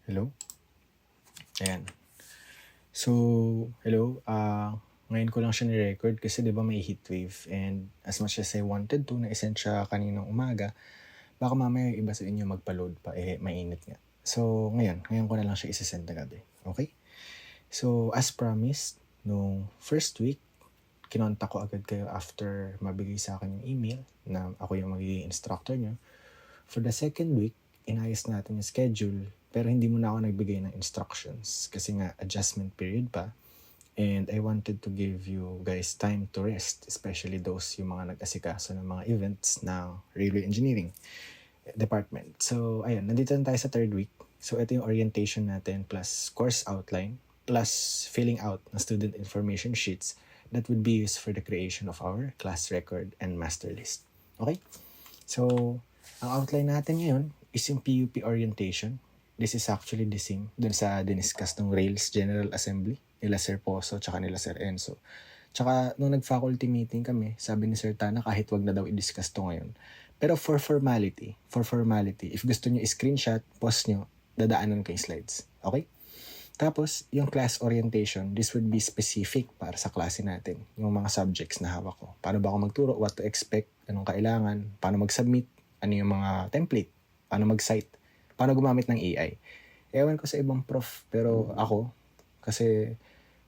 Hello? Ayan. So, hello. Ngayon ko lang siya ni-record kasi 'di ba may heatwave, and as much as I wanted to na-isend siya kaninang umaga, baka mamaya yung iba sa inyo magpa-load pa, mainit nga. So, ngayon ko na lang siya ise-send na gabi. Okay? So, as promised, nung first week, kinontak ko agad kayo after mabigay sa akin yung email na ako yung magiging instructor nyo. For the second week, inayos natin yung schedule, pero hindi mo na ako nagbigay ng instructions kasi nga adjustment period pa. And I wanted to give you guys time to rest, especially those yung mga nag-asikaso ng mga events ng Railway Engineering Department. So, ayun, nandito na tayo sa third week. So, ito yung orientation natin plus course outline plus filling out ng student information sheets that would be used for the creation of our class record and master list. Okay? So, ang outline natin ngayon is yung PUP orientation. This is actually the same dun sa diniscuss ng Rails General Assembly nila Sir Poso tsaka nila Sir Enzo. Tsaka nung nag-faculty meeting kami, sabi ni Sir Tana kahit wag na daw i-discuss to ngayon. Pero for formality, if gusto nyo i-screenshot, post nyo, dadaanan ko yung slides. Okay? Tapos, yung class orientation, this would be specific para sa klase natin. Yung mga subjects na hawak ko. Paano ba ako magturo, what to expect, anong kailangan, paano mag-submit, ano yung mga template, paano mag-cite, paano gumamit ng AI. Ewan ko sa ibang prof, pero ako, kasi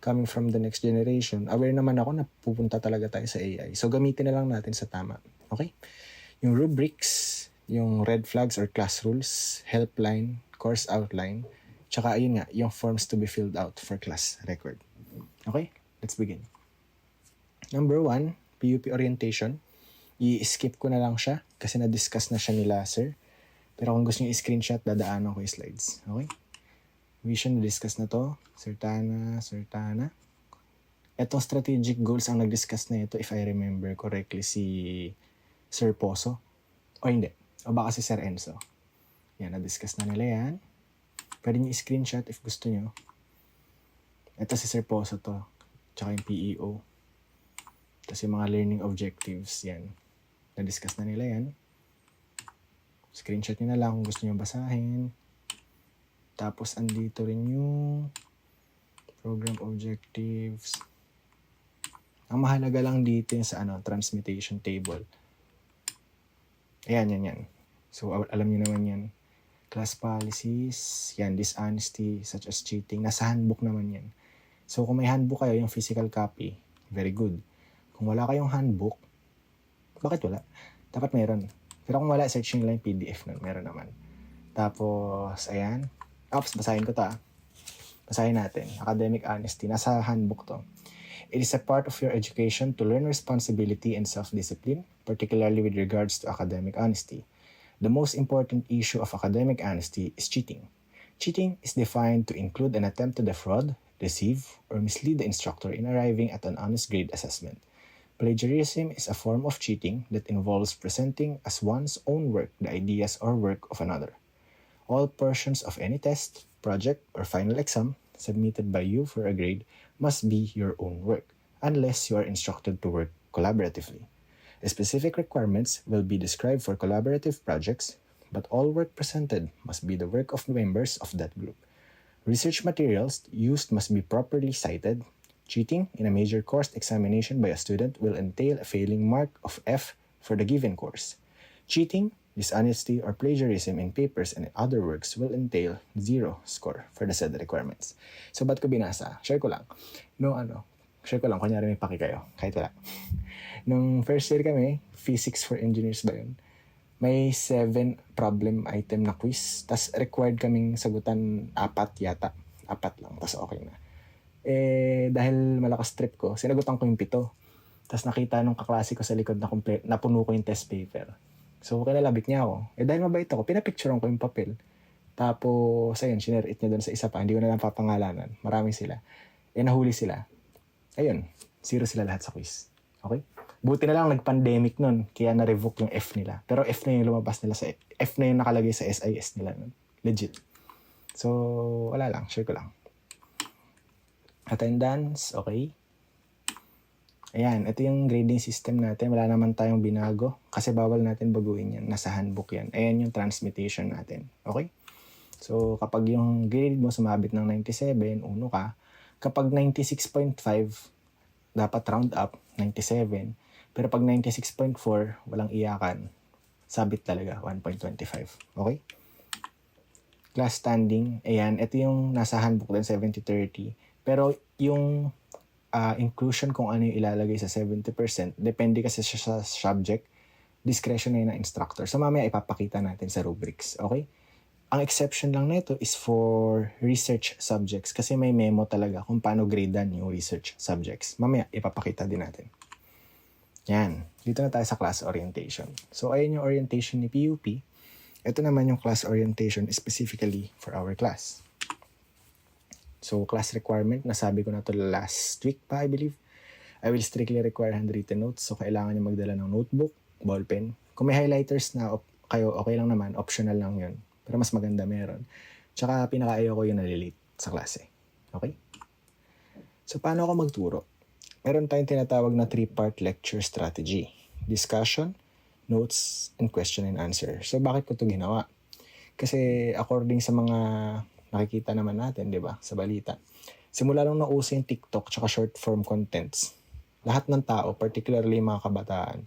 coming from the next generation, aware naman ako na pupunta talaga tayo sa AI. So, gamitin na lang natin sa tama. Okay? Yung rubrics, yung red flags or class rules, helpline, course outline, tsaka ayun nga, yung forms to be filled out for class record. Okay? Let's begin. Number 1, PUP orientation. I-skip ko na lang siya kasi na-discuss na siya nila, sir. Pero kung gusto nyo i-screenshot, dadaanan ko yung slides. Okay? Vision, na-discuss na to. Sir Tana. Etong strategic goals ang nag-discuss na ito, if I remember correctly, si Sir Poso. O hindi. O baka si Sir Enzo. Yan, na-discuss na nila yan. Pwede nyo i-screenshot if gusto nyo. Ito si Sir Poso to. Tsaka yung PEO. Tapos yung mga learning objectives, yan. Na-discuss na nila yan. Screenshot nyo na lang kung gusto nyo basahin. Tapos andito rin yung program objectives. Ang mahalaga lang dito yung sa transmutation table. Ayan, yan. So, alam nyo naman yan. Class policies, yan, dishonesty, such as cheating. Nasa handbook naman yan. So, kung may handbook kayo, yung physical copy, very good. Kung wala kayong handbook, bakit wala? Dapat meron. Pero kung wala, search nyo lang yung PDF nun. Meron naman. Tapos, ayan. Basahin ko to. Basahin natin. Academic honesty. Nasa handbook to. It is a part of your education to learn responsibility and self-discipline, particularly with regards to academic honesty. The most important issue of academic honesty is cheating. Cheating is defined to include an attempt to defraud, deceive, or mislead the instructor in arriving at an honest grade assessment. Plagiarism is a form of cheating that involves presenting as one's own work the ideas or work of another. All portions of any test, project, or final exam submitted by you for a grade must be your own work, unless you are instructed to work collaboratively. Specific requirements will be described for collaborative projects, but all work presented must be the work of members of that group. Research materials used must be properly cited. Cheating in a major course examination by a student will entail a failing mark of F for the given course. Cheating, dishonesty, or plagiarism in papers and other works will entail 0 score for the said requirements. So, ba't ko binasa? Share ko lang. Kunyari may paki kayo, kahit wala. Nung first year kami, Physics for Engineers ba yun? May 7 problem item na quiz. Tas required kaming sagutan 4 yata. 4 lang, tas okay na. Dahil malakas trip ko, sinagutan ko yung 7. Tas nakita nung kaklase ko sa likod na napuno ko yung test paper. So, kinalabit niya ako. Dahil mabait ako, pinapicturean ko yung papel. Tapos, ayun, share-it niya doon sa isa pa. Hindi ko na lang papangalanan. Marami sila. Nahuli sila. Ayun, 0 sila lahat sa quiz. Okay? Buti na lang nag-pandemic nun, kaya na-revoke yung F nila. Pero F na yung lumabas nila sa F na yung nakalagay sa SIS nila nun. Legit. So, wala lang. Share ko lang. Attendance, okay. Ayan, ito yung grading system natin. Wala naman tayong binago kasi bawal natin baguhin yan. Nasa handbook yan. Ayan yung transmutation natin. Okay? So, kapag yung grade mo sumabit ng 97, uno ka. Kapag 96.5, dapat round up, 97. Pero pag 96.4, walang iyakan. Sabit talaga, 1.25. Okay? Class standing, ayan, ito yung nasa handbook din, 70-30. Pero yung inclusion kung ano yung ilalagay sa 70%, depende kasi siya sa subject, discretion na yun ng instructor. So mamaya ipapakita natin sa rubrics, okay? Ang exception lang nito is for research subjects kasi may memo talaga kung paano gradean yung research subjects. Mamaya ipapakita din natin. Yan, dito na tayo sa class orientation. So ayun yung orientation ni PUP. Ito naman yung class orientation specifically for our class. So class requirement, nasabi ko na to last week pa, I believe. I will strictly require handwritten notes. So kailangan nyo magdala ng notebook, ballpen. Kung may highlighters na kayo, okay lang naman, optional lang yun. Pero mas maganda meron. Tsaka pinaka-ayaw ko yung nalilate sa klase. Okay? So paano ako magturo? Meron tayong tinatawag na 3-part lecture strategy. Discussion, notes, and question and answer. So bakit ko ito ginawa? Kasi according sa mga nakikita naman natin, di ba, sa balita, simula nung nauso yung TikTok tsaka short form contents, lahat ng tao, particularly mga kabataan,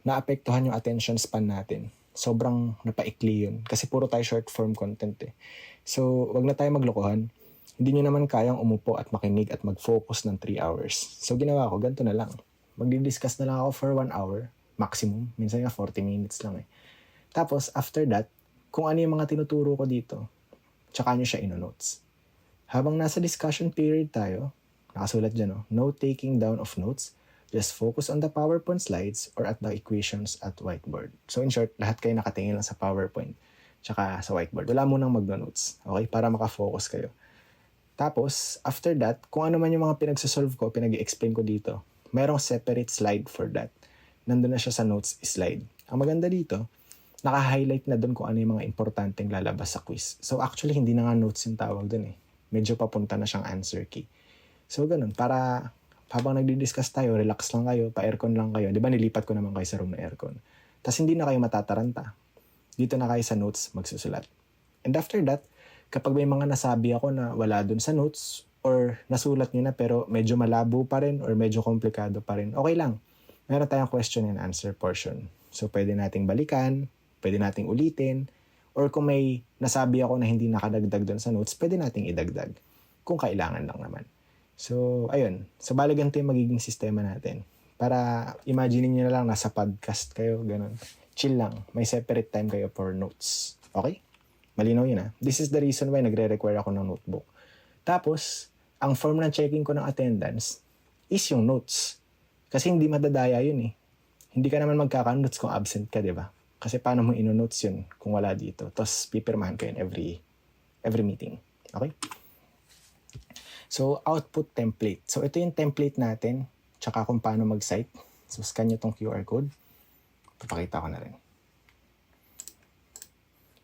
naapektuhan yung attention span natin. Sobrang napaikli yun. Kasi puro tayo short form content eh. So, wag na tayo maglokohan. Hindi nyo naman kayang umupo at makinig at mag-focus ng 3 hours. So, ginawa ko, ganito na lang. Magdi-discuss na lang ako for 1 hour, maximum. Minsan nga 40 minutes lang eh. Tapos, after that, kung ano yung mga tinuturo ko dito, tsaka nyo siya ino-notes. Habang nasa discussion period tayo, nakasulat dyan, no taking down of notes, just focus on the PowerPoint slides or at the equations at whiteboard. So in short, lahat kayo nakatingin lang sa PowerPoint tsaka sa whiteboard. Wala munang magno-notes, okay? Para makafocus kayo. Tapos, after that, kung ano man yung mga pinagsasolve ko, pinag-i-explain ko dito, mayroong separate slide for that. Nandun na siya sa notes slide. Ang maganda dito, naka-highlight na dun kung ano yung mga importanteng lalabas sa quiz. So actually, hindi na nga notes yung tawag dun eh. Medyo papunta na siyang answer key. So ganun, para habang nagdi-discuss tayo, relax lang kayo, pa-aircon lang kayo. Di ba nilipat ko naman kayo sa room na aircon. Tapos hindi na kayo matataranta. Dito na kayo sa notes magsusulat. And after that, kapag may mga nasabi ako na wala dun sa notes or nasulat nyo na pero medyo malabo pa rin or medyo komplikado pa rin, okay lang. Meron tayong question and answer portion. So pwede nating balikan, pwede nating ulitin, or kung may nasabi ako na hindi nakadagdag dun sa notes, pwede nating idagdag kung kailangan lang naman. So, ayun. So, bali ganito yung magiging sistema natin. Para imagine niyo na lang nasa podcast kayo, ganun. Chill lang. May separate time kayo for notes. Okay? Malinaw yun ha. This is the reason why nagre-require ako ng notebook. Tapos, ang form ng checking ko ng attendance is yung notes. Kasi hindi madadaya yun eh. Hindi ka naman magkaka-notes kung absent ka, di ba? Kasi paano mo ino-notes yun kung wala dito? Tapos, pipirmahan ko yun every meeting. Okay? So, output template. So, ito yung template natin, tsaka kung paano mag-cite. So, scan nyo tong QR code. Papakita ko na rin.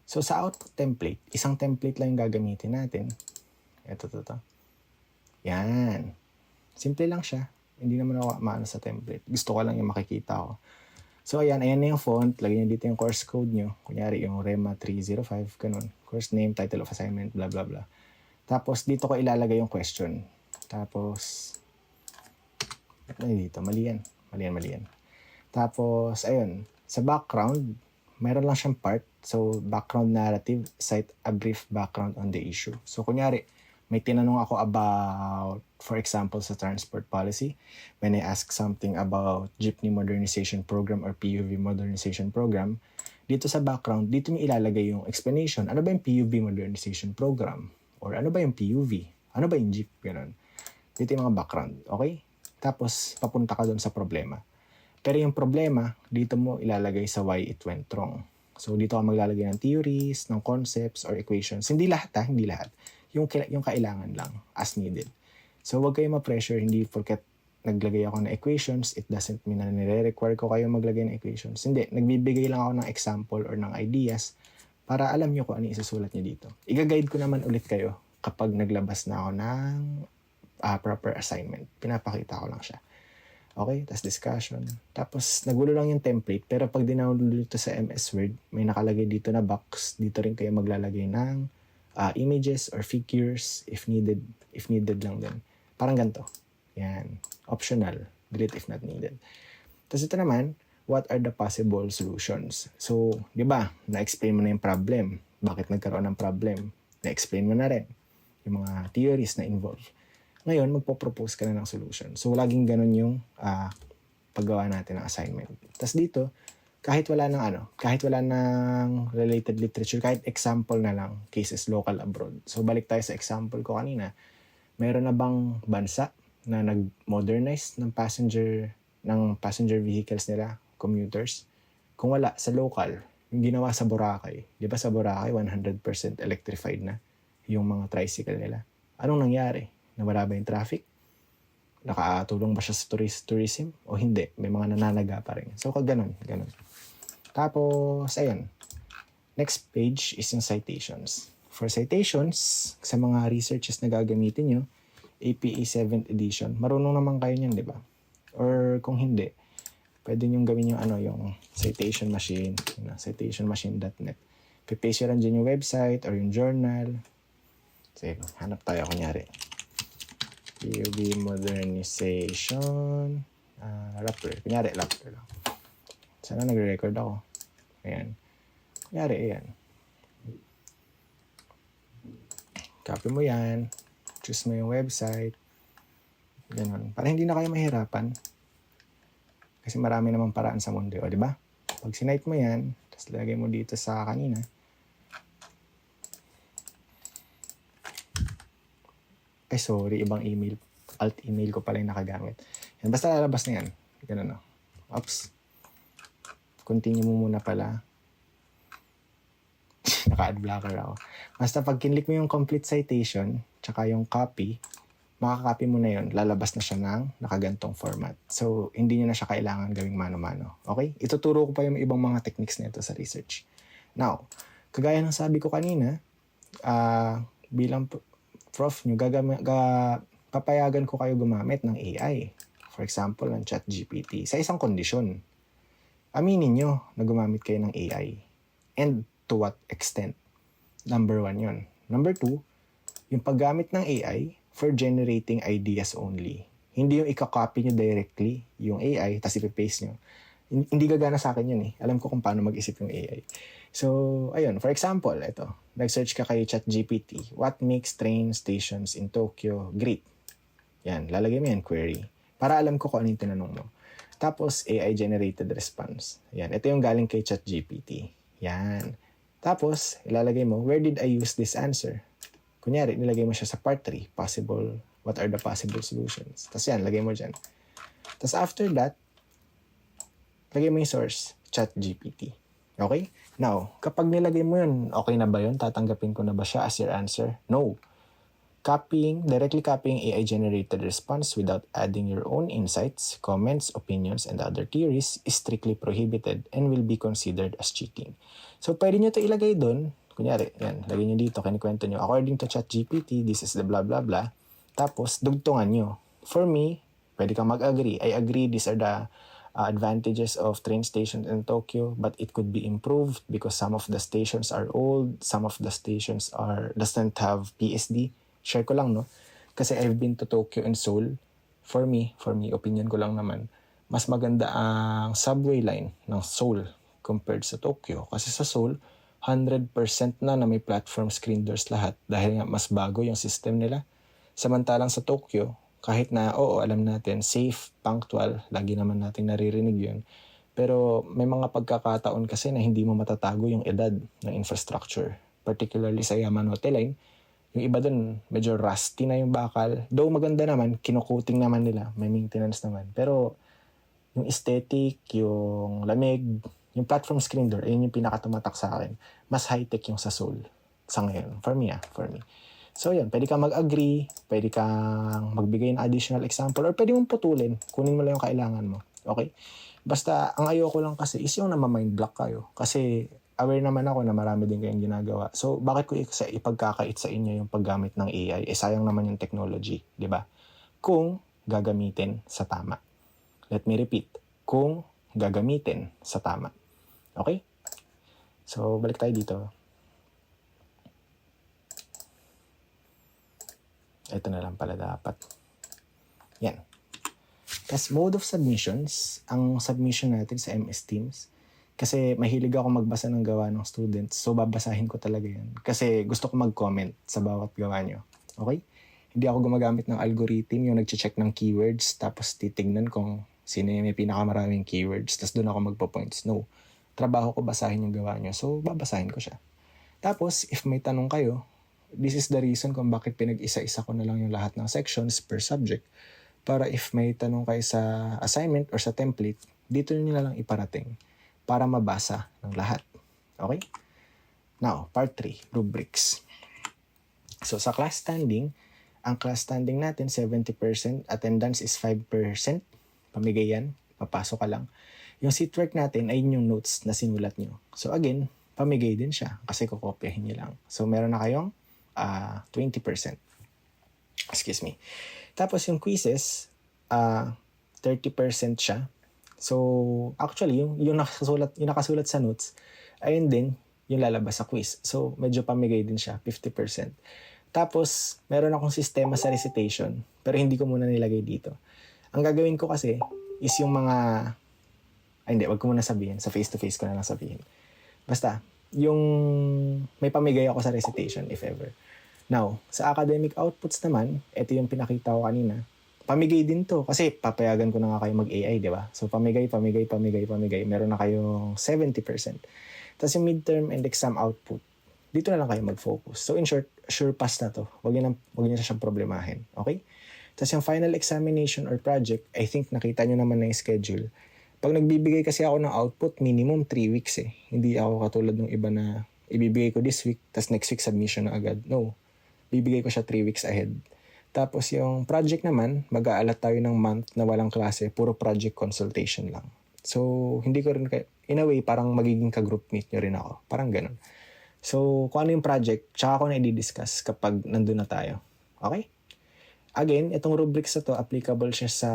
So, sa output template, isang template lang yung gagamitin natin. Ito. Yan. Simple lang siya. Hindi naman ako maano sa template. Gusto ko lang yung makikita ko. So, ayan na yung font. Lagyan nyo dito yung course code nyo. Kunyari, yung REMA 305, ganun. Course name, title of assignment, blah, blah, blah. Tapos, dito ko ilalagay yung question. Tapos, dito, mali yan. Tapos, ayun, sa background, mayroon lang siyang part. So, background narrative, cite a brief background on the issue. So, kunyari, may tinanong ako about, for example, sa transport policy, when I ask something about Jeepney Modernization Program or PUV Modernization Program, dito sa background, dito niyo ilalagay yung explanation. Ano ba yung PUV Modernization Program? Or ano ba yung PUV? Ano ba yung Jeep? Ganun. Dito yung mga background. Okay? Tapos, papunta ka doon sa problema. Pero yung problema, dito mo ilalagay sa why it went wrong. So, dito ka maglalagay ng theories, ng concepts, or equations. Hindi lahat hindi lahat. Yung kailangan lang, as needed. So, huwag kayo ma-pressure, hindi porket naglagay ako ng equations, it doesn't mean na nire-require ko kayo maglagay ng equations. Hindi, nagbibigay lang ako ng example or ng ideas para alam nyo kung ano isusulat nyo dito. Iga-guide ko naman ulit kayo kapag naglabas na ako ng proper assignment. Pinapakita ko lang siya. Okay? Tapos discussion. Tapos nagulo lang yung template. Pero pag dinownload dito sa MS Word, may nakalagay dito na box. Dito rin kayo maglalagay ng images or figures if needed lang din. Parang ganito. Yan. Optional. Delete if not needed. Tapos ito naman, what are the possible solutions? So, di ba, na-explain mo na yung problem. Bakit nagkaroon ng problem? Na-explain mo na rin yung mga theories na involve. Ngayon, magpo-propose ka na ng solution. So, laging ganun yung paggawa natin ng assignment. Tapos dito, kahit wala ng related literature, kahit example na lang, cases local abroad. So, balik tayo sa example ko kanina. Meron na bang bansa na nag-modernize ng passenger vehicles nila, commuters? Kung wala, sa local, yung ginawa sa Boracay. Di ba sa Boracay, 100% electrified na yung mga tricycle nila. Anong nangyari? Nawala ba yung traffic? Nakatulong ba siya sa tourism? O hindi? May mga nananaga pa rin. So, ganun. Tapos, ayun. Next page is yung citations. For citations, sa mga researches na gagamitin nyo, APA 7th edition, marunong naman kayo niyan, di ba? Or kung hindi, pwede nyo gawin yung citation machine, citationmachine.net. Pipaste nyo lang dyan yung website or yung journal. Sige, hanap tayo kunyari. PUB modernization, Rappler. Kunyari, Rappler lang. Sana nagre-record ako. Ayan. Kunyari, ayan. Copy mo yan. Choose mo yung website. Ganun. Para hindi na kayo mahirapan. Kasi marami namang paraan sa mundo. O, diba? Pag sinight mo yan, tapos lagay mo dito sa kanina. Ay, sorry. Ibang email. Alt email ko pala yung nakagamit. Yan. Basta lalabas na yan. Ganun, no? Oops. Continue mo muna pala. Naka-ad blocker ako. Basta pag kinlik mo yung complete citation, tsaka yung copy, makakopy mo na yun. Lalabas na siya ng nakagantong format. So, hindi nyo na siya kailangan gawing mano-mano. Okay? Ituturo ko pa yung ibang mga techniques nito sa research. Now, kagaya ng sabi ko kanina, bilang prof nyo, papayagan ko kayo gumamit ng AI. For example, ng ChatGPT. Sa isang kondisyon. Aminin nyo na gumamit kayo ng AI. And to what extent? Number 1 yun. Number 2, yung paggamit ng AI for generating ideas only. Hindi yung ika-copy nyo directly yung AI, tapos ipipaste nyo. Hindi gagana sa akin yun eh. Alam ko kung paano mag-isip yung AI. So, ayun. For example, ito. Nag-search ka kay ChatGPT. What makes train stations in Tokyo great? Yan. Lalagay mo yan, query. Para alam ko kung ano yung tinanong mo. Tapos, AI-generated response. Yan. Ito yung galing kay ChatGPT. Yan. Tapos, ilalagay mo, where did I use this answer? Kunyari, nilagay mo siya sa part 3. What are the possible solutions? Tapos yan, lagay mo dyan. Tapos after that, lagay mo yung source, ChatGPT. Okay? Now, kapag nilagay mo yun, okay na ba yun? Tatanggapin ko na ba siya as your answer? No. Directly copying AI-generated response without adding your own insights, comments, opinions, and other theories is strictly prohibited and will be considered as cheating. So, pwede nyo ito ilagay doon. Kunyari, yan, lagay nyo dito, kinikwento nyo. According to ChatGPT, this is the blah, blah, blah. Tapos, dugtungan nyo. For me, pwede kang mag-agree. I agree, these are the advantages of train stations in Tokyo, but it could be improved because some of the stations are old, some of the stations doesn't have PSD. Share ko lang, no? Kasi I've been to Tokyo and Seoul. For me, opinion ko lang naman, mas maganda ang subway line ng Seoul compared sa Tokyo. Kasi sa Seoul, 100% na may platform screen doors lahat dahil nga mas bago yung system nila. Samantalang sa Tokyo, kahit na, alam natin, safe, punctual, lagi naman natin naririnig yun. Pero may mga pagkakataon kasi na hindi mo matatago yung edad ng infrastructure. Particularly sa Yamanote Line, yung iba dun, medyo rusty na yung bakal. Though maganda naman, kinukuting naman nila, may maintenance naman. Pero yung aesthetic, yung lamig, yung platform screen door, ayun yung pinakatumatak sa akin. Mas high-tech yung sa Seoul sa ngayon. For me. So yun, pwede kang mag-agree, pwede kang magbigay ng additional example, or pwede mong putulin, kunin mo lang yung kailangan mo. Okay? Basta, ang ayoko lang kasi is yung mind block kayo. Kasi aware naman ako na marami din kayong ginagawa. So, bakit ko ipagkakait sa inyo yung paggamit ng AI? Sayang naman yung technology, di ba? Kung gagamitin sa tama. Let me repeat. Kung gagamitin sa tama. Okay? So, balik tayo dito. Ito na lang pala dapat. Yan. Tapos mode of submissions, ang submission natin sa MS Teams, kasi mahilig ako magbasa ng gawa ng students, so babasahin ko talaga yan. Kasi gusto ko mag-comment sa bawat gawa nyo. Okay? Hindi ako gumagamit ng algorithm, yung nag-check ng keywords, tapos titignan kung sino yung may pinakamaraming keywords, tapos doon ako magpo-points. No. Trabaho ko basahin yung gawa nyo, so babasahin ko siya. Tapos, if may tanong kayo, this is the reason kung bakit pinag-isa-isa ko na lang yung lahat ng sections per subject, para if may tanong kayo sa assignment or sa template, dito nyo na lang iparating para mabasa ng lahat. Okay? Now, part 3, rubrics. So, sa class standing, ang class standing natin, 70%, attendance is 5%, pamigay yan, papasok ka lang. Yung seatwork natin ay yung notes na sinulat nyo. So, again, pamigay din siya kasi kukopyahin nyo lang. So, meron na kayong 20%. Excuse me. Tapos yung quizzes, 30% siya. So, actually, yung nakasulat sa notes, ayun din yung lalabas sa quiz. So, medyo pamigay din siya, 50%. Tapos, meron akong sistema sa recitation, pero hindi ko muna nilagay dito. Ang gagawin ko kasi is yung mga... Ay, hindi, wag ko muna sabihin. Sa face-to-face ko na lang sabihin. Basta, yung may pamigay ako sa recitation, if ever. Now, sa academic outputs naman, ito yung pinakita ko kanina. Pamigay din to kasi papayagan ko na nga kayo mag-AI, di ba? So, pamigay. Meron na kayong 70%. Tapos yung midterm and exam output, dito na lang kayo mag-focus. So, in short, sure pass na to. Huwag niyo siyang problemahin. Okay? Tapos yung final examination or project, I think nakita nyo naman na yung schedule. Pag nagbibigay kasi ako ng output, minimum 3 weeks eh. Hindi ako katulad ng iba na ibibigay ko this week, tapos next week submission na agad. No. Bibigay ko siya 3 weeks ahead. Tapos yung project naman, mag-aalat tayo ng month na walang klase, puro project consultation lang. So, hindi ko rin, in a way, parang magiging ka-group meet nyo rin ako. Parang ganun. So, kung ano yung project, tsaka ko na i-discuss kapag nandun na tayo. Okay? Again, itong rubrics na to, applicable siya sa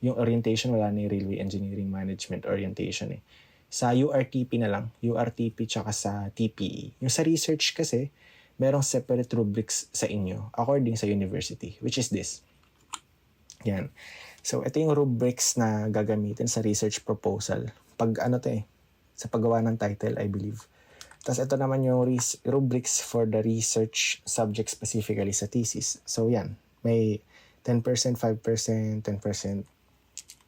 yung orientation, wala na yung Railway Engineering Management orientation eh. Sa URTP na lang, URTP tsaka sa TPE. Yung sa research kasi, merong separate rubrics sa inyo according sa university, which is this. Yan. So, ito yung rubrics na gagamitin sa research proposal. Pag ano to eh, sa paggawa ng title, I believe. Tapos ito naman yung rubrics for the research subject specifically sa thesis. So, yan. May 10%, 5%, 10%.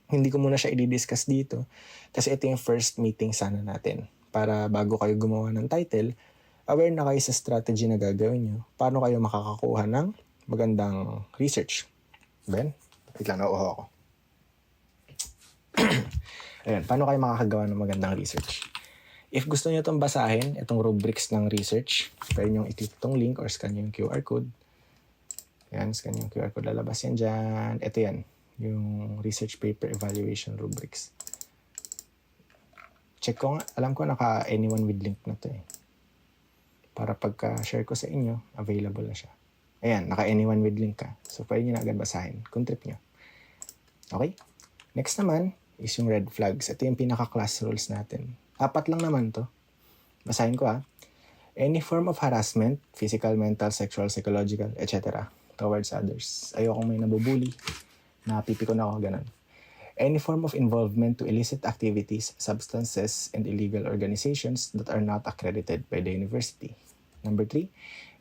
Hindi ko muna siya i-discuss dito kasi ito yung first meeting sana natin. Para bago kayo gumawa ng title, aware na kayo sa strategy na gagawin nyo. Paano kayo makakakuha ng magandang research. Ben? Wait lang, nauuho ako. Ayan, paano kayo makakagawa ng magandang research? If gusto nyo itong basahin, itong rubrics ng research, pwede nyo i-click itong link or scan yung QR code. Ayan, scan yung QR code, lalabas yan dyan. Ito yan, yung research paper evaluation rubrics. Check ko nga, alam ko naka anyone with link na to eh. Para pagka-share ko sa inyo, available na siya. Ayan, naka-anyone with link ka. So, pwede nyo na agad basahin kung trip nyo. Okay? Next naman is yung red flags. Ito yung pinaka-class rules natin. 4 lang naman to. Basahin ko ha. Any form of harassment, physical, mental, sexual, psychological, etc. towards others. Ayokong may nabubuli. Napipikon ako, ganun. Any form of involvement to illicit activities, substances, and illegal organizations that are not accredited by the university. Number 3,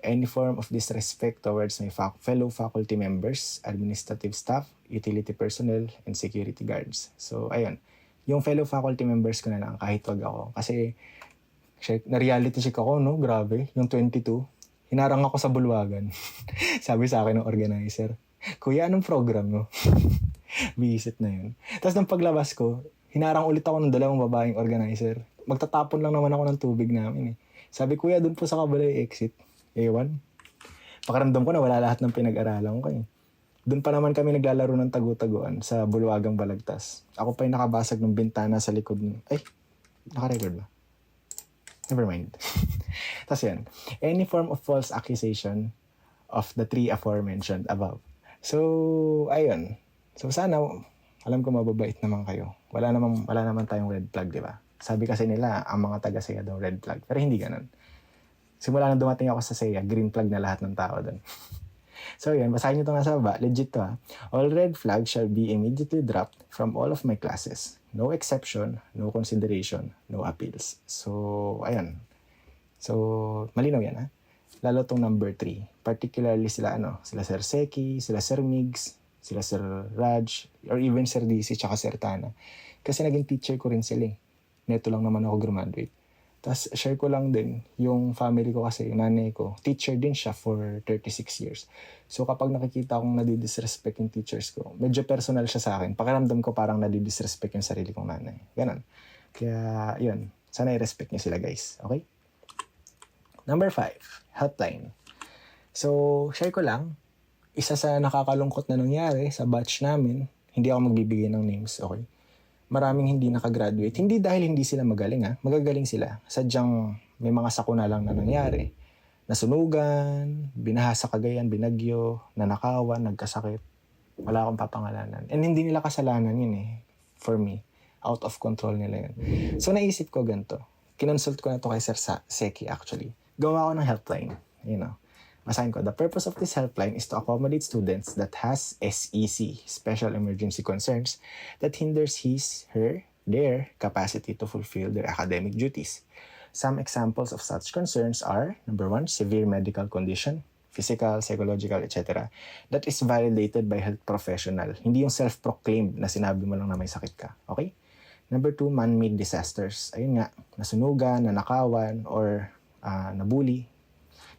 any form of disrespect towards my fellow faculty members, administrative staff, utility personnel, and security guards. So, ayun. Yung fellow faculty members ko na lang, kahit wag ako. Kasi, na-reality check ako, no? Grabe. Yung 22, hinarang ako sa bulwagan. Sabi sa akin ng organizer, Kuya, anong program mo? Visit na yun. Tapos nang paglabas ko, hinarang ulit ako ng 2 babaeng organizer. Magtatapon lang naman ako ng tubig namin eh. Sabi, Kuya, dun po sa kabalay exit. Ewan. Pakiramdam ko na wala lahat ng pinag-aralan ko eh. Dun pa naman kami naglalaro ng tagu-taguan sa Bulwagang Balagtas. Ako pa yung nakabasag ng bintana sa likod. Ay, naka-record ba? Never mind. Tapos yan. Any form of false accusation of the 3 aforementioned above. So, ayun. So, sana, alam ko mababait naman kayo. Wala naman tayong red flag, di ba? Sabi kasi nila, ang mga taga-SEA daw red flag. Pero hindi ganun. Simula nang dumating ako sa SEA, green flag na lahat ng tao doon. So yun, basahin nyo itong nasa baba. Legit to ha. All red flags shall be immediately dropped from all of my classes. No exception, no consideration, no appeals. So, ayun. So, malinaw yan ha. Lalo tong number 3. Particularly sila Sir Seki, sila Sir Migs, sila Sir Raj, or even Sir DC, tsaka Sir Tana. Kasi naging teacher ko rin sila eh. Neto lang naman ako graduate. Tapos share ko lang din, yung family ko kasi, yung nanay ko, teacher din siya for 36 years. So kapag nakikita kong nadidisrespect yung teachers ko, medyo personal siya sa akin. Pakiramdam ko parang nadidisrespect yung sarili kong nanay. Ganon. Kaya yun, sana i-respect niyo sila guys. Okay? Number 5, helpline. So, share ko lang, isa sa nakakalungkot na nangyari sa batch namin, hindi ako magbibigay ng names, okay? Maraming hindi nakagraduate. Hindi dahil hindi sila magaling ha, magagaling sila. Sadyang may mga sakuna lang na nangyari. Nasunugan, binaha sa Cagayan, binagyo, nanakawan, nagkasakit. Wala akong papangalanan. And hindi nila kasalanan yun eh, for me. Out of control nila yun. So naisip ko ganito. Kinonsult ko na to kay Sir Seki actually. Gawa ko ng helpline. You know, masahin ko, the purpose of this helpline is to accommodate students that has SEC, Special Emergency Concerns, that hinders their capacity to fulfill their academic duties. Some examples of such concerns are, number 1, severe medical condition, physical, psychological, etc. that is validated by health professional. Hindi yung self-proclaimed na sinabi mo lang na may sakit ka. Okay? Number 2, man-made disasters. Ayun nga, nasunugan, nanakawan, or nabully.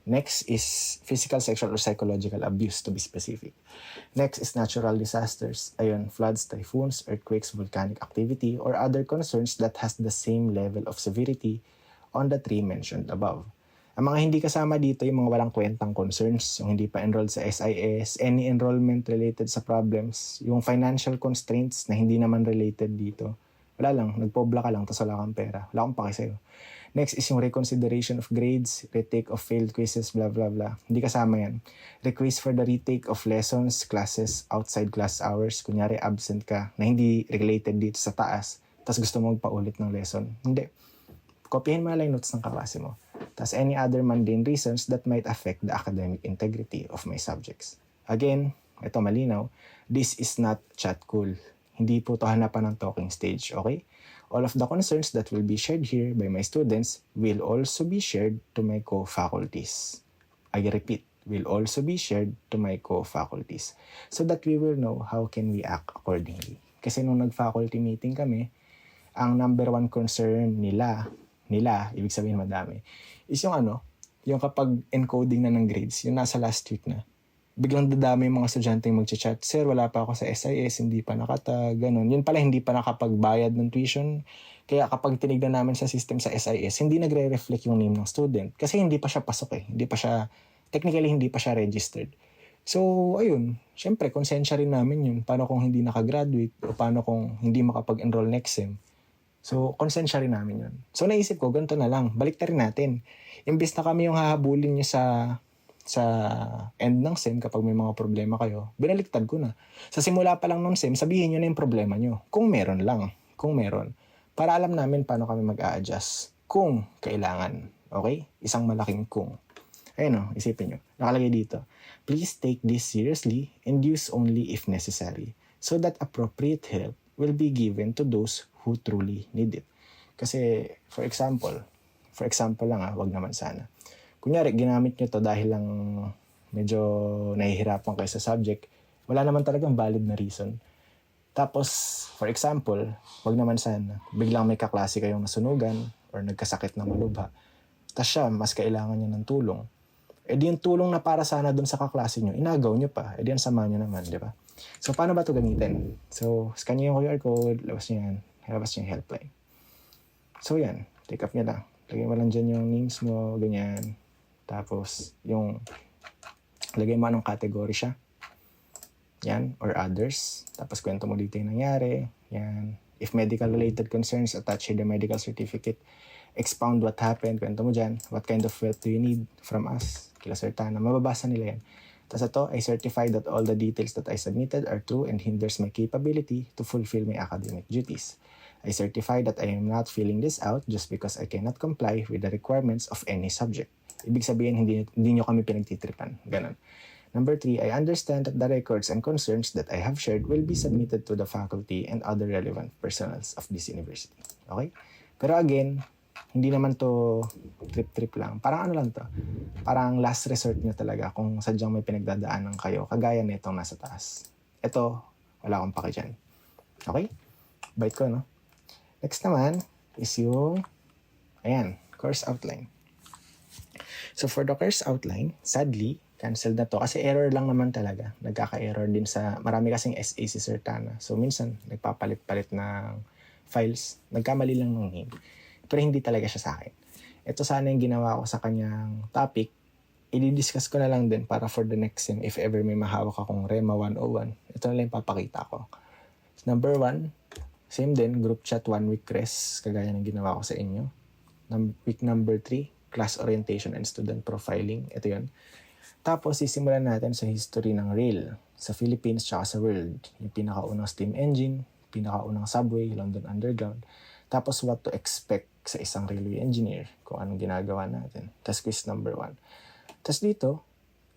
Next is physical, sexual, or psychological abuse, to be specific. Next is natural disasters. Ayun, floods, typhoons, earthquakes, volcanic activity, or other concerns that has the same level of severity on the 3 mentioned above. Ang mga hindi kasama dito, yung mga walang kwentang concerns, yung hindi pa enrolled sa SIS, any enrollment related sa problems, yung financial constraints na hindi naman related dito. Wala lang, nagpobla ka lang, tapos wala kang pera. Wala akong paki sa'yo. Next is yung reconsideration of grades, retake of failed quizzes, blah blah blah. Hindi kasama yan. Request for the retake of lessons, classes, outside class hours. Kunyari absent ka na hindi related dito sa taas, tapos gusto mo magpaulit ng lesson. Hindi. Kopyahin mo lang notes ng kaklase mo. Tapos any other mundane reasons that might affect the academic integrity of my subjects. Again, ito malinaw, this is not chat cool. Hindi po ito hanapan ng talking stage, okay? All of the concerns that will be shared here by my students will also be shared to my co-faculties. I repeat, will also be shared to my co-faculties so that we will know how can we act accordingly. Kasi nung nag-faculty meeting kami, ang number 1 concern nila, ibig sabihin madami, is yung kapag encoding na ng grades, yung nasa last week na, biglang dadami yung mga estudyante yung mag-chat, Sir, wala pa ako sa SIS, hindi pa nakatag, ganun. Yun pala, hindi pa nakapagbayad ng tuition. Kaya kapag tinignan namin sa system sa SIS, hindi nagre-reflect yung name ng student. Kasi hindi pa siya pasok eh. Technically, hindi pa siya registered. So, ayun. Siyempre, konsensya rin namin yun. Paano kung hindi nakagraduate o paano kung hindi makapag-enroll next sem. So, konsensya rin namin yun. So, naisip ko, ganito na lang. Balik rin natin. Imbis na kami yung hahabulin nyo sa end ng SEM kapag may mga problema kayo, binaliktad ko na. Sa simula pa lang ng SEM, sabihin nyo na yung problema nyo. Kung meron lang. Kung meron. Para alam namin paano kami mag-a-adjust. Kung kailangan. Okay? Isang malaking kung. Ayun o, isipin nyo. Nakalagay dito. Please take this seriously and use only if necessary so that appropriate help will be given to those who truly need it. Kasi, for example lang wag naman sana. Kunyari, ginamit nyo to dahil lang medyo nahihirapan kayo sa subject, wala naman talagang valid na reason. Tapos, for example, wag naman sana, biglang may kaklase kayong nasunugan or nagkasakit na malubha, tapos siya, mas kailangan niya ng tulong. E di yung tulong na para sana dun sa kaklase nyo, inagaw nyo pa. E di yan sama nyo naman, di ba? So, paano ba ito gamitin? So, scan nyo yung QR code, labas nyo yan, labas nyo yung helpline. So, yan, take up nyo lang. Lagay mo lang dyan yung names mo, ganyan. Tapos, lagay mo anong category siya. Yan, or others. Tapos, kwento mo dito yung nangyari. Yan. If medical-related concerns, attach the medical certificate. Expound what happened. Kwento mo dyan. What kind of help do you need from us? Kila Sir Tana. Mababasa nila yan. Tapos ito, I certify that all the details that I submitted are true and hinders my capability to fulfill my academic duties. I certify that I am not filling this out just because I cannot comply with the requirements of any subject. Ibig sabihin, hindi nyo kami pinagtitripan. Ganun. Number 3, I understand that the records and concerns that I have shared will be submitted to the faculty and other relevant personnel of this university. Okay? Pero again, hindi naman to trip-trip lang. Parang ano lang to. Parang last resort nyo talaga kung sadyang may pinagdadaanan kayo. Kagaya nitong nasa taas. Ito, wala akong paki dyan. Okay? Bite ko, no? Next naman is yung, ayan, course outline. So for the course outline, sadly, canceled na to kasi error lang naman talaga. Nagkaka-error din sa, marami kasing SA si Sir Tana. So minsan, nagpapalit-palit ng files. Nagkamali lang ng name. Pero hindi talaga siya sa akin. Ito sana yung ginawa ko sa kanyang topic. I-discuss ko na lang din para for the next sem, if ever may mahawak akong REMA 101, ito na lang yung papakita ko. Number 1, same din, group chat 1 week rest, kagaya ng ginawa ko sa inyo. Week number 3, class orientation and student profiling. Ito yun. Tapos, sisimulan natin sa history ng rail sa Philippines tsaka sa world. Yung pinakaunang steam engine, pinakaunang subway, London Underground. Tapos, what to expect sa isang railway engineer, kung anong ginagawa natin. Tapos, quiz number 1. Tapos dito,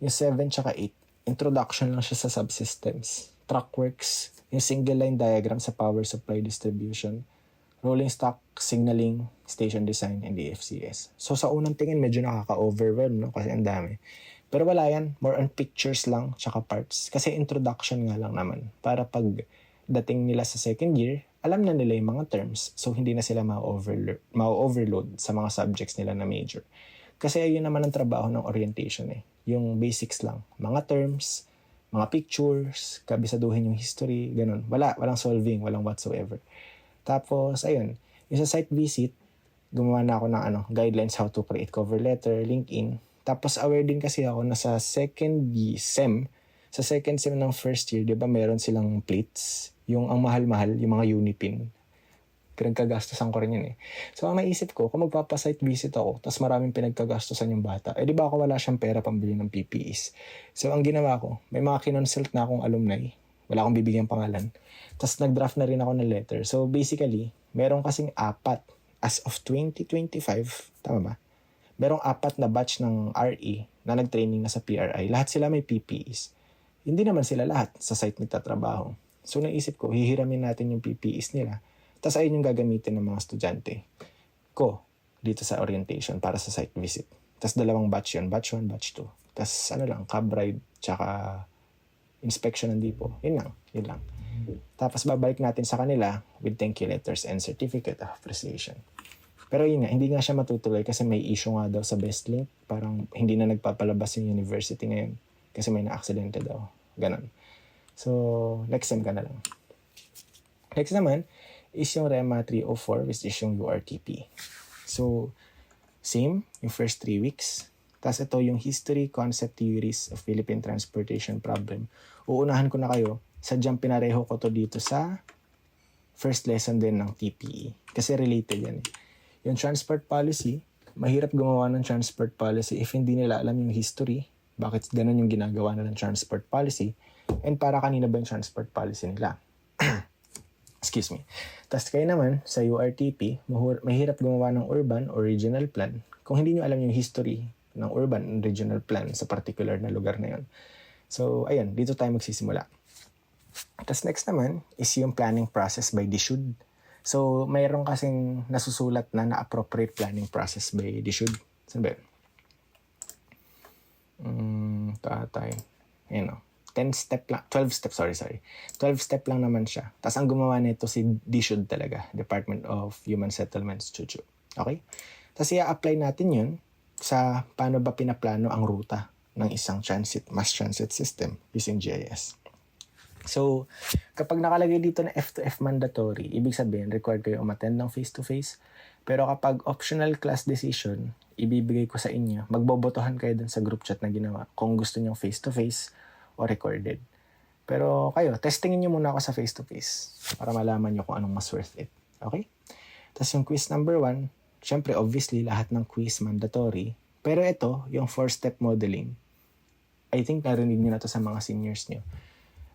yung 7 tsaka 8, introduction lang siya sa subsystems. Trackworks, yung single line diagram sa power supply distribution, rolling stock, signaling, station design, and DFCS. So sa unang tingin, medyo nakaka-overwhelm, no? Kasi ang dami. Pero wala yan. More on pictures lang, tsaka parts. Kasi introduction nga lang naman. Para pag dating nila sa second year, alam na nila yung mga terms. So hindi na sila ma-overload sa mga subjects nila na major. Kasi ayun naman ang trabaho ng orientation eh. Yung basics lang. Mga terms, mga pictures, kabisaduhin yung history, ganun. Walang solving, walang whatsoever. Tapos, ayun. Yung sa site visit, gumawa na ako ng guidelines how to create cover letter, LinkedIn. Tapos aware din kasi ako na sa second sem ng first year, di ba meron silang plates? Yung ang mahal-mahal, yung mga Unipin. Pinagkagastosan ko rin yun eh. So ang naisip ko, kung magpapa-site visit ako, tapos maraming pinagkagastosan yung bata, di ba ako wala siyang pera pambili ng PPEs? So ang ginawa ko, may mga kinonsult na akong alumni, wala akong bibigyan pangalan, tapos nag-draft na rin ako ng letter. So basically, meron kasing 4 as of 2025, tama ba? Merong 4 na batch ng RE na nag-training na sa PRI. Lahat sila may PPEs. Hindi naman sila lahat sa site nagtatrabaho. So naisip ko, hihiramin natin yung PPEs nila. Tapos ayun yung gagamitin ng mga estudyante ko dito sa orientation para sa site visit. Tapos 2 batch yun. Batch 1, batch 2. Tapos cab ride, tsaka inspection ng depot. Yun lang. Tapos babalik natin sa kanila with thank you letters and certificate of appreciation. Pero yun nga, hindi nga siya matutuloy kasi may issue nga daw sa BestLink. Parang hindi na nagpapalabas yung university ngayon kasi may na-aksidente daw. Ganon. So, next sem ka na lang. Next naman is yung REMA 304 which is yung URTP. So, same, yung first 3 weeks. Tapos ito yung history, concept, theories of Philippine transportation problem. Uunahan ko na kayo. Sadyang pinareho ko to dito sa first lesson din ng TPE. Kasi related yan eh. Yung transport policy, mahirap gumawa ng transport policy if hindi nila alam yung history, bakit ganun yung ginagawa nila ng transport policy, and para kanina ba yung transport policy nila. Excuse me. Tapos kayo naman, sa URTP, mahirap gumawa ng urban or regional plan kung hindi nyo alam yung history ng urban and regional plan sa particular na lugar na yun. So, ayun, dito tayo magsisimula. Tapos next naman is yung planning process by DSUD. So, mayroon kasing nasusulat na appropriate planning process by DSUD. Saan ba yun? Ayun o. 12 step lang naman siya. Tapos ang gumawa nito si DSUD talaga, Department of Human Settlements, Chuchu. Okay? Tapos i-apply natin yun sa paano ba pinaplano ang ruta ng isang mass transit system using GIS. So, kapag nakalagay dito na F2F mandatory, ibig sabihin, required kayo umattend ng face-to-face. Pero kapag optional class decision, ibibigay ko sa inyo, magbobotohan kayo dun sa group chat na ginawa kung gusto nyo face-to-face o recorded. Pero kayo, testingin nyo muna ako sa face-to-face para malaman nyo kung anong mas worth it. Okay? Tapos yung quiz number 1, syempre, obviously, lahat ng quiz mandatory. Pero ito, yung 4-step modeling, I think narinig nyo na to sa mga seniors nyo.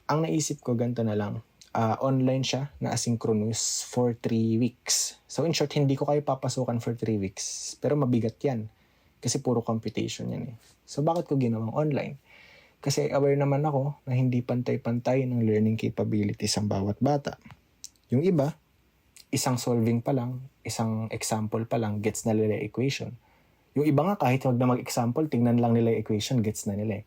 Ang naisip ko, ganito na lang. Online siya na asynchronous for 3 weeks. So in short, hindi ko kayo papasukan for 3 weeks. Pero mabigat yan. Kasi puro computation yan eh. So bakit ko ginawang online? Kasi aware naman ako na hindi pantay-pantay ng learning capabilities ang bawat bata. Yung iba, isang solving pa lang, isang example pa lang, gets na nila yung equation. Yung iba nga kahit wag na mag-example, tingnan lang nila yung equation, gets na nila eh.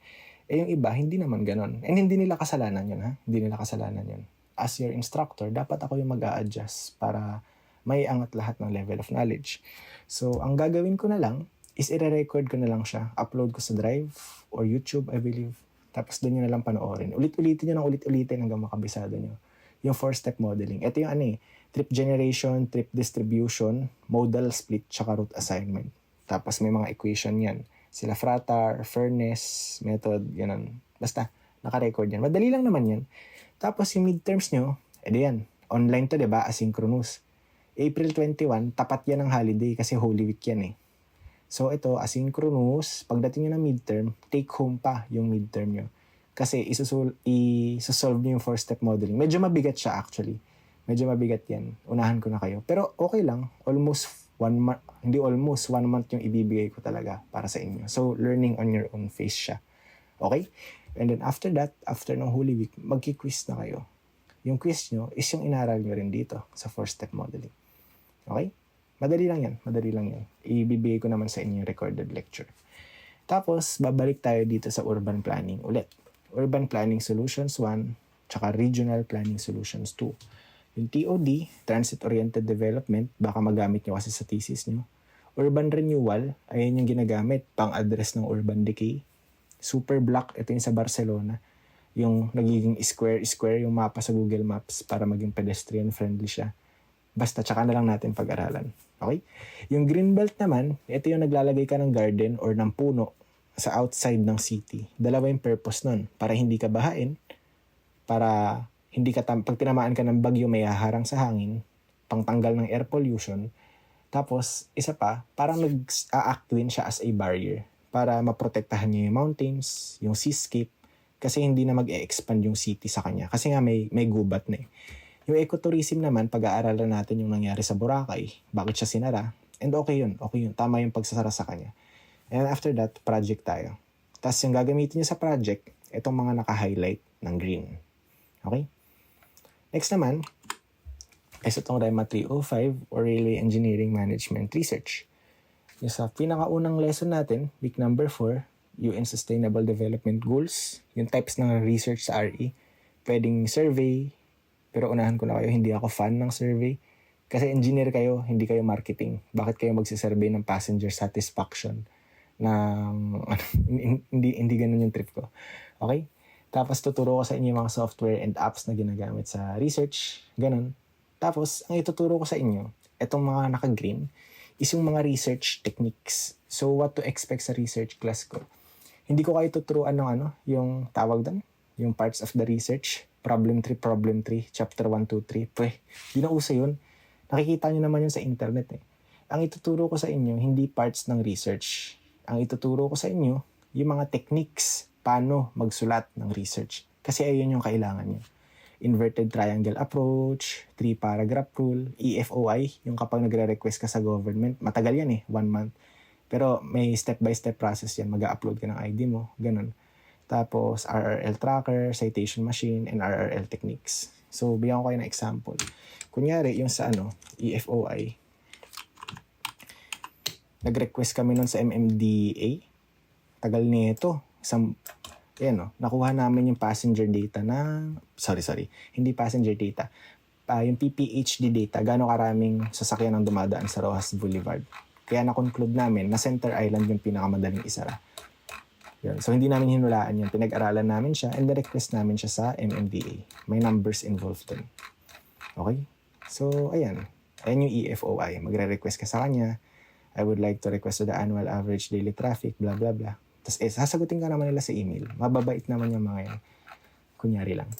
Yung iba, hindi naman ganon. And hindi nila kasalanan yun, ha? Hindi nila kasalanan yun. As your instructor, dapat ako yung mag-a-adjust para may angat lahat ng level of knowledge. So, ang gagawin ko na lang is i-record ko na lang siya. Upload ko sa Drive or YouTube, I believe. Tapos doon nyo na lang panoorin. Ulit-ulitin nyo ng ulit-ulitin hanggang makabisado nyo. Yung 4-step modeling. Ito yung trip generation, trip distribution, modal split, tsaka root assignment. Tapos may mga equation yan. Sila Fratar, Furness, method, ganun. Basta, naka-record yan. Madali lang naman yan. Tapos yung midterms nyo, edi yan. Online to, diba? Asynchronous. April 21, tapat yan ng holiday kasi Holy Week yan eh. So ito, asynchronous, pagdating nyo ng midterm, take home pa yung midterm nyo. Kasi isosolve nyo yung 4-step modeling. Medyo mabigat siya actually. Medyo mabigat yan. Unahan ko na kayo. Pero okay lang. Almost 1 month, hindi almost 1 month yung ibibigay ko talaga para sa inyo. So, learning on your own pace siya. Okay? And then after that, after ng Holy Week, magki-quiz na kayo. Yung quiz nyo is yung inaral nyo rin dito sa 4-step modeling. Okay? Madali lang yan. Madali lang yan. Ibibigay ko naman sa inyo yung recorded lecture. Tapos, babalik tayo dito sa urban planning ulit. Urban Planning Solutions 1, tsaka Regional Planning Solutions 2. Yung TOD, Transit-Oriented Development, baka magamit nyo kasi sa thesis nyo. Urban Renewal, ayan yung ginagamit pang-address ng urban decay. Super Block, ito yung sa Barcelona. Yung nagiging square yung mapa sa Google Maps para maging pedestrian-friendly siya. Basta, tsaka na lang natin pag-aralan. Okay? Yung Greenbelt naman, ito yung naglalagay ka ng garden or ng puno sa outside ng city. Dalawa yung purpose nun. Para hindi ka bahain, para hindi ka pag tinamaan ka ng bagyo may haharang sa hangin, pangtanggal ng air pollution. Tapos, isa pa, parang nag-a-act din siya as a barrier para maprotektahan niya yung mountains, yung seascape, kasi hindi na mag-e-expand yung city sa kanya. Kasi nga may gubat na eh. Yung ecotourism naman, pag-aaralan natin yung nangyari sa Boracay, bakit siya sinara, and okay yun. Tama yung pagsasara sa kanya. And after that, project tayo. Tapos yung gagamitin niyo sa project, itong mga naka-highlight ng green. Okay? Next naman, is itong REMA 305 or Railway Engineering Management Research. Yung sa pinakaunang lesson natin, week number 4, UN Sustainable Development Goals, yung types ng research sa RE. Pwedeng survey, pero unahan ko na kayo, hindi ako fan ng survey. Kasi engineer kayo, hindi kayo marketing. Bakit kayo magsisurvey ng passenger satisfaction? Hindi ganun yung trip ko. Okay? Tapos tuturo ko sa inyo yung mga software and apps na ginagamit sa research. Ganun. Tapos, ang ituturo ko sa inyo, itong mga naka-green, is yung mga research techniques. So, what to expect sa research class ko. Hindi ko kayo tuturuan ng yung tawag doon, yung parts of the research, problem 3, chapter 1, 2, 3. Di na uso yun. Nakikita nyo naman yun sa internet eh. Ang ituturo ko sa inyo, hindi parts ng research. Ang ituturo ko sa inyo, yung mga techniques, paano magsulat ng research. Kasi ayun yung kailangan nyo. Inverted triangle approach, 3-paragraph rule, EFOI, yung kapag nagre-request ka sa government, matagal yan eh, 1 month. Pero may step-by-step process yan, mag-upload ka ng ID mo, ganun. Tapos RRL tracker, citation machine, and RRL techniques. So, bigyan ko kayo ng example. Kunyari, yung sa EFOI, nag-request kami nun sa MMDA. Tagal nito. Nakuha namin yung passenger data na... Sorry. Hindi passenger data. Yung PPHD data, gaano karaming sasakyan ang dumadaan sa Rojas Boulevard. Kaya na-conclude namin na Center Island yung pinakamadaling isara. Yun. So, hindi namin hinulaan yun. Pinag-aralan namin siya and request namin siya sa MMDA. May numbers involved dun. Okay? So, ayan. Ayan yung EFOI. Magre-request ka sa kanya. I would like to request to the annual average daily traffic, blah, blah, blah. Tapos, sasagutin ka naman nila sa email. Mababait naman yung mga yan. Kunyari lang.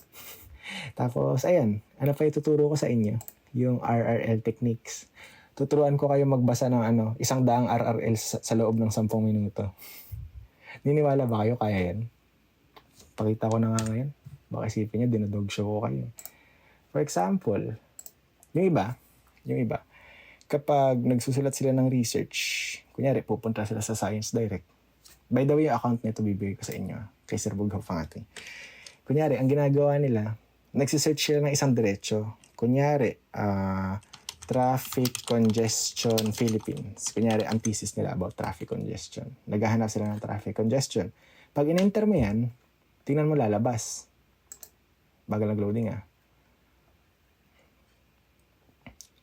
Tapos, ayan. Ano pa ituturo ko sa inyo? Yung RRL techniques. Tuturuan ko kayo magbasa ng 100 RRL sa loob ng 10 minuto. Niniwala ba kayo? Kaya yan? Pakita ko na nga ngayon. Baka isipin nyo, dinadog show ko kayo. For example, yung iba, kapag nagsusulat sila ng research, kunyari, pupunta sila sa Science Direct. By the way, yung account nito bibigay ko sa inyo. kay Sir Bughaw Fangati. Kunyari, ang ginagawa nila, nagsisearch sila ng isang diretso. Kunyari, traffic congestion Philippines. Kunyari, ang thesis nila about traffic congestion. Naghahanap sila ng traffic congestion. Pag in-enter mo yan, tingnan mo lalabas. Bagal nag-loading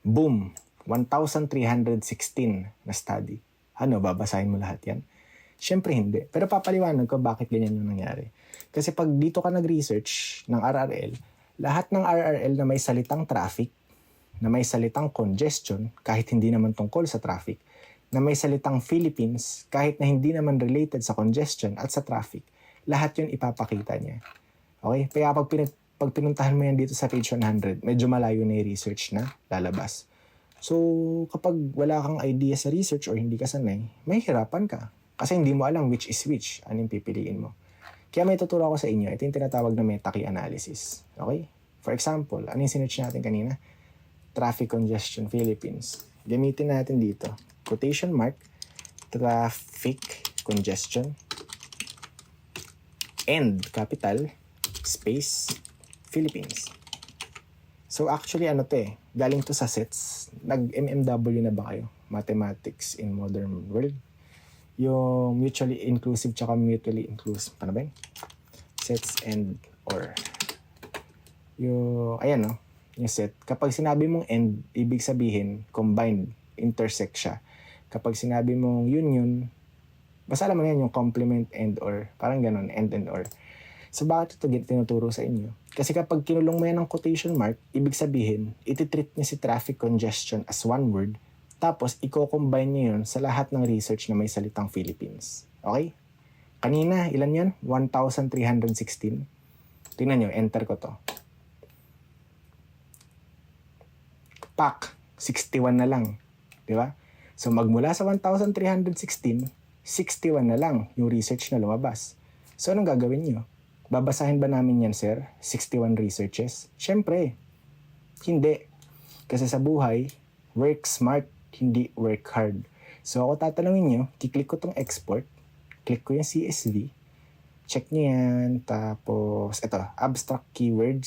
Boom! 1,316 na study. Ano, babasahin mo lahat yan? Siyempre hindi. Pero papaliwanag ko bakit ganyan yung nangyari. Kasi pag dito ka nag-research ng RRL, lahat ng RRL na may salitang traffic, na may salitang congestion, kahit hindi naman tungkol sa traffic, na may salitang Philippines, kahit na hindi naman related sa congestion at sa traffic, lahat yun ipapakita niya. Okay? Kaya pag pinuntahan mo yan dito sa page 100, medyo malayo na yung research na lalabas. So, kapag wala kang idea sa research or hindi ka sanay, may hirapan ka. Kasi hindi mo alam which is which, anong pipiliin mo. Kaya may tuturo ako sa inyo, ito yung tinatawag na meta-key analysis. Okay? For example, ano yung sinearch natin kanina? Traffic congestion Philippines. Gamitin natin dito, quotation mark, traffic congestion, and capital, space, Philippines. So actually galing to sa sets. Nag-MMW na ba kayo? Mathematics in Modern World. Yung mutually inclusive tsaka mutually inclusive. Paano ba yun? Sets and or. Yung, yung set. Kapag sinabi mong and, ibig sabihin, combined, intersect siya. Kapag sinabi mong union, basta alam mo yan yung complement and or. Parang ganun, and or. So bakit ito tinuturo sa inyo? Kasi kapag kinulong mo yan ng quotation mark, ibig sabihin, ititreat niya si traffic congestion as one word, tapos i-combine niya yun sa lahat ng research na may salitang Philippines. Okay? Kanina, ilan yun? 1,316. Tingnan nyo, enter ko to. Pak, 61 na lang. Di ba? So magmula sa 1,316, 61 na lang yung research na lumabas. So anong gagawin nyo? Babasahin ba namin yan, sir? 61 researches? Siyempre, hindi. Kasi sa buhay, work smart, hindi work hard. So ako tatanungin nyo, kiklik ko tong export, click ko yung CSV, check nyo yan, tapos, abstract keywords,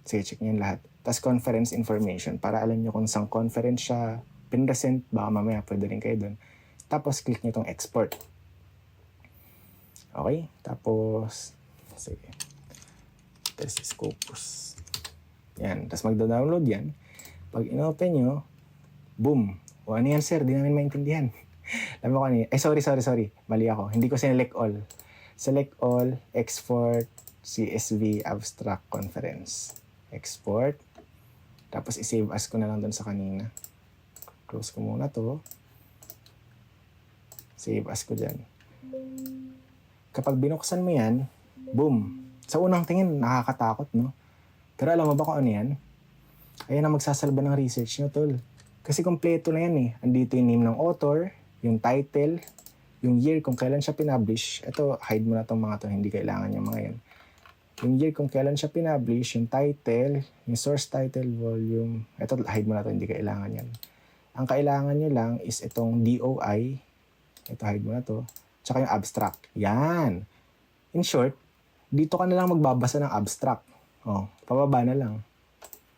sige, check nyo yan lahat. Tapos conference information, para alam nyo kung saan conference siya pinresent, baka mamaya pwede rin kayo dun. Tapos click nyo tong export. Okay? Tapos, sige. This is Scopus. Yan. Tapos magda-download yan. Pag in-open nyo, boom. O ano yan, sir? Di namin maintindihan. Alam mo ko ano sorry. Mali ako. Hindi ko sinelect all. Select all, export, CSV, abstract, conference. Export. Tapos i-save as ko na lang doon sa kanina. Close ko muna to. Save as ko dyan. Kapag binuksan mo yan, boom. Sa unang tingin, nakakatakot, no? Pero alam mo ba kung ano yan? Ayan ang magsasalba ng research nyo, tol. Kasi kompleto na yan Andito yung name ng author, yung title, yung year kung kailan siya pinablish. Ito, hide mo na itong mga to, hindi kailangan yung mga yan. Yung year kung kailan siya pinablish, yung title, yung source title, volume. Ito, hide mo na to, hindi kailangan yan. Ang kailangan nyo lang is itong DOI. Ito, hide mo na to. Tsaka yung abstract. Yan. In short, dito ka na lang magbabasa ng abstract. Pababa na lang.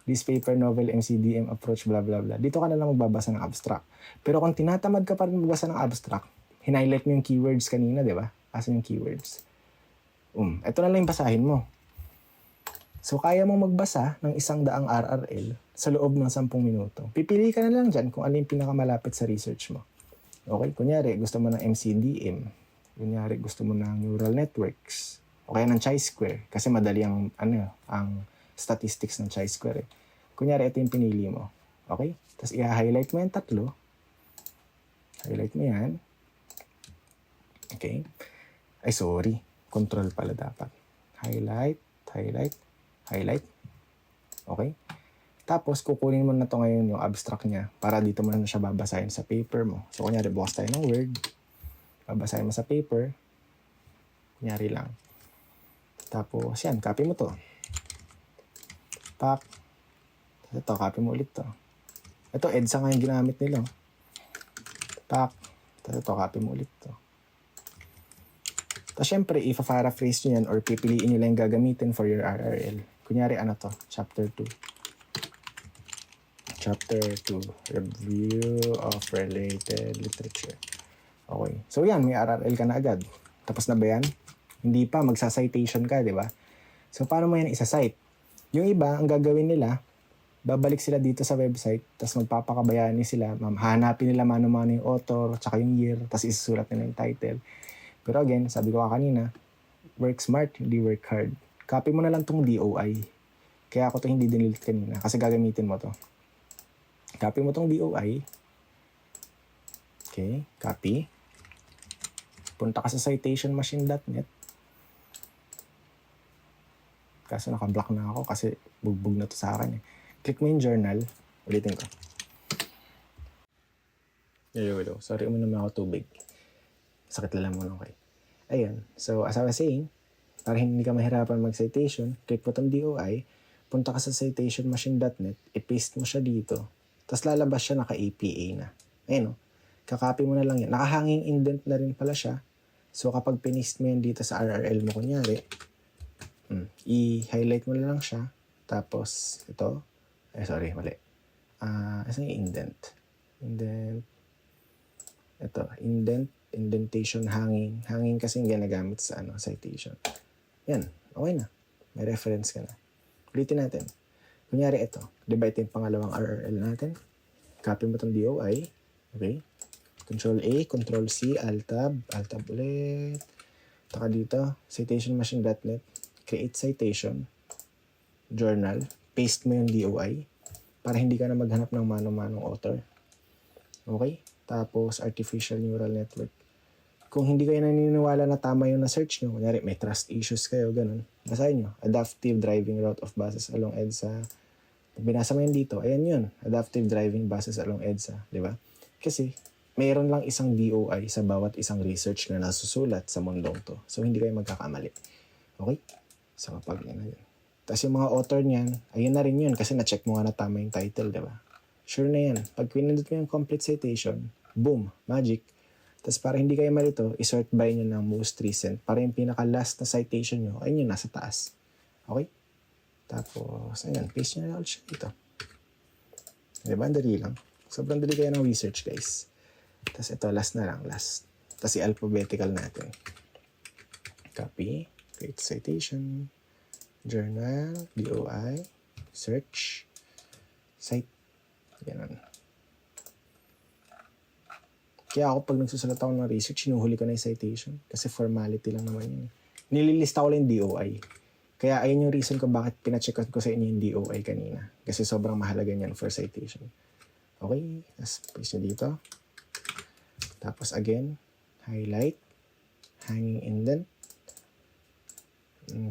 This paper, novel, MCDM, approach, blah, blah, blah. Dito ka na lang magbabasa ng abstract. Pero kung tinatamad ka pa rin magbasa ng abstract, hinighlight mo yung keywords kanina, di ba? Asan yung keywords? Ito na lang yung basahin mo. So, kaya mo magbasa ng 100 RRL sa loob ng 10 minuto. Pipili ka na lang dyan kung ano yung pinakamalapit sa research mo. Okay, kunyari, gusto mo ng MCDM. Kunyari, gusto mo ng neural networks. O kaya ng chi-square. Kasi madali ang statistics ng chi-square. Kunyari, ito yung pinili mo. Okay? Tapos, i-highlight mo yung tatlo. Highlight mo yan. Okay? Ay, sorry. Control pala dapat. Highlight. Okay? Tapos, kukunin mo na to ngayon yung abstract niya para dito mo na siya babasahin sa paper mo. So, kunyari, bukas tayo ng Word. Babasahin mo sa paper. Kunyari lang. Tapos, yan, copy mo to. Pak. Ito, copy mo ulit to. Ito, EDSA nga yung ginamit nila. Pak. Ito, copy mo ulit to. Tapos syempre, ipa-paraphrase nyo yan or pipiliin nyo lang yung gagamitin for your RRL. Kunyari, ano to? Chapter 2. Chapter 2. Review of Related Literature. Okay. So yan, may RRL ka na agad. Tapos na ba yan? Hindi pa, magsa-citation ka, di ba? So paano mo yan isa-cite? Yung iba, ang gagawin nila, babalik sila dito sa website, tapos magpapakabayani sila, hanapin nila mano-mano yung author, tsaka yung year, tapos isusulat nila yung title. Pero again, sabi ko kanina, work smart, hindi work hard. Copy mo na lang tong DOI. Kaya ako to hindi dinelete kanina, kasi gagamitin mo to. Copy mo tong DOI. Okay, copy. Punta ka sa citationmachine.net. Kaso naka-block na ako kasi bugbog na to sa akin eh. Click mo yung journal. Ulitin ko. Hello. Sorry, uminom na ako tubig. Sakit lang muna okay. Ayun. So, as I was saying, para hindi ka mahirapan mag-citation, click mo tong DOI, punta ka sa citationmachine.net, i-paste mo siya dito, tapos lalabas siya naka-APA na. Ayun o. Kakopy mo na lang yan. Nakahanging indent na rin pala siya. So, kapag pinist mo yan dito sa RRL mo, kunyari, i-highlight mo na lang siya. Tapos, ito. Mali. Asan yung indent? Indentation, hanging. Hanging kasi yung ginagamit sa citation. Yan. Okay na. May reference ka na. Ulitin natin. Kunyari ito. Diba ito yung pangalawang RRL natin? Copy mo itong DOI. Okay. Control A, Control C, Alt-Tab ulit. Taka dito. Citationmachine.net. Create citation. Journal. Paste mo yung DOI. Para hindi ka na maghanap ng mano-manong author. Okay? Tapos, artificial neural network. Kung hindi kayo naniniwala na tama yung na-search nyo, kunyari may trust issues kayo, ganun, basahin nyo. Adaptive driving route of buses along EDSA. Pag binasa mo yan dito, ayan yun. Adaptive driving buses along EDSA. Di ba? Kasi, mayroon lang isang DOI sa bawat isang research na nasusulat sa mundong to. So, hindi kayo magkakamali. Okay? So, kapag yun. Tapos yung mga author niyan, ayun na rin yun kasi na-check mo nga na tama yung title, di ba? Sure na yan. Pag pinindot mo yung complete citation, boom, magic. Tapos para hindi kayo malito, isort by nyo ng most recent. Para yung pinaka-last na citation nyo, ayun yun, nasa taas. Okay? Tapos, ayun, paste nyo na ulit siya dito. Diba? Ang dali lang. Sobrang dali kayo ng research, guys. Tapos ito, last na lang, last. Tapos i-alphabetical natin. Copy, create citation, journal, DOI, search, cite. Ganun. Kaya ako pag nagsusulat ako ng research, sinuhuli ko na yung citation. Kasi formality lang naman yun. Nililista ko lang yung DOI. Kaya ayun yung reason ko bakit pina-checkan ko sa inyo yung DOI kanina. Kasi sobrang mahalaga niyan for citation. Okay, let's paste nyo dito. Tapos again, highlight, hanging indent.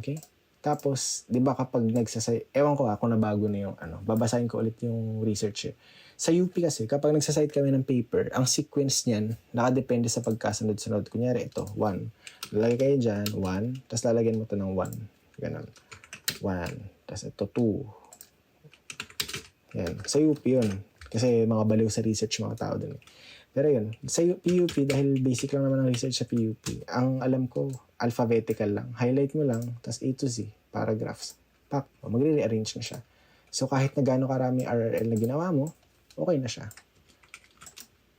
Okay. Tapos, di ba kapag ewan ko kung nabago na yung babasahin ko ulit yung research eh. Sa UP kasi, kapag nagsasite kami ng paper, ang sequence niyan, nakadepende sa pagkasunod-sunod. Kunyari ito, 1. Lalagay kayo dyan, 1. Tapos lalagyan mo to ng 1. Ganon. 1. Tapos ito, 2. Yan. Sa UP yun. Kasi mga baliw sa research mga tao dun eh. Pero yun, sa PUP, dahil basic lang naman ang research sa PUP, ang alam ko, alphabetical lang. Highlight mo lang, tapos A to Z, paragraphs. Pak, magre-rearrange na siya. So kahit na gaano karami RRL na ginawa mo, okay na siya.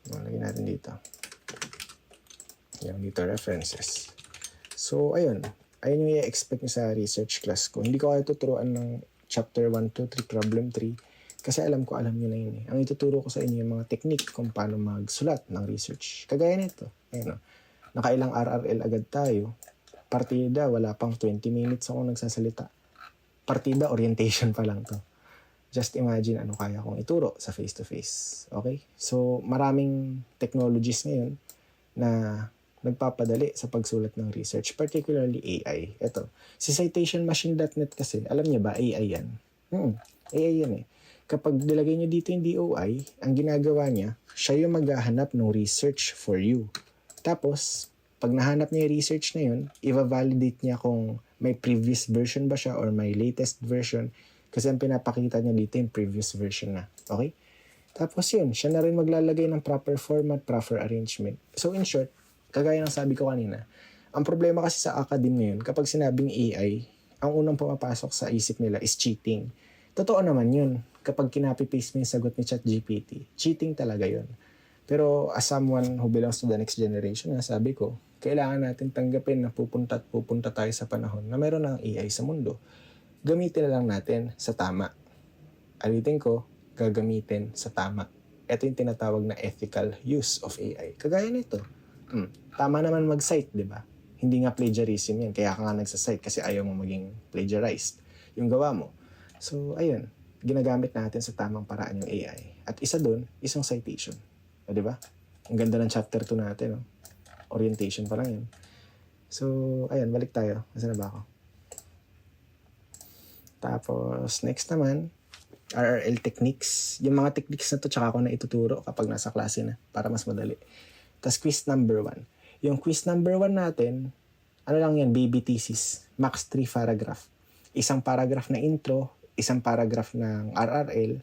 Lagyan natin dito. Yan, dito references. So, ayun. Ayun yung i-expect nyo sa research class ko. Hindi ko kayo tuturuan ng chapter 1, 2, 3, problem 3. Kasi alam nyo na yun eh. Ang ituturo ko sa inyo yung mga technique kung paano magsulat ng research. Kagaya nito. Ayun o. Nakailang RRL agad tayo. Partida, wala pang 20 minutes ako nagsasalita. Partida, orientation pa lang to. Just imagine ano kaya kong ituro sa face-to-face. Okay? So, maraming technologies ngayon na nagpapadali sa pagsulat ng research, particularly AI. Ito, si citationmachine.net kasi, alam niya ba, AI yan? AI yan eh. Kapag nilagay niyo dito yung DOI, ang ginagawa niya, siya yung maghahanap ng research for you. Tapos, pag nahanap niya yung research na yun, i-validate niya kung may previous version ba siya or may latest version. Kasi ang pinapakita niya dito yung previous version na. Okay? Tapos yun, siya na rin maglalagay ng proper format, proper arrangement. So in short, kagaya ng sabi ko kanina, Ang problema kasi sa academe ngayon, kapag sinabing AI, ang unang pumapasok sa isip nila is cheating. Totoo naman yun. Kapag kinapi-paste mo yung sagot ni ChatGPT, cheating talaga yun. Pero as someone who belongs to the next generation, sabi ko, kailangan natin tanggapin na pupunta tayo sa panahon na meron ng AI sa mundo. Gamitin na lang natin sa tama. Alitin ko, gagamitin sa tama. Ito yung tinatawag na ethical use of AI. Kagaya nito. Tama naman mag-cite, di ba? Hindi nga plagiarism yan. Kaya ka nga nagsa-cite kasi ayaw mo maging plagiarized yung gawa mo. So, ayun. Ginagamit natin sa tamang paraan yung AI. At isa doon, isang citation. O, di ba? Ang ganda ng chapter 2 natin. No? Orientation pa lang yun. So, ayun. Balik tayo. Nasaan na ba ako? Tapos, next naman, RRL techniques. Yung mga techniques na to, tsaka ako na ituturo kapag nasa klase na para mas madali. Tapos, quiz number 1. Yung quiz number 1 natin, ano lang yan, baby thesis. Max 3 paragraph. Isang paragraph na intro, isang paragraph ng RRL,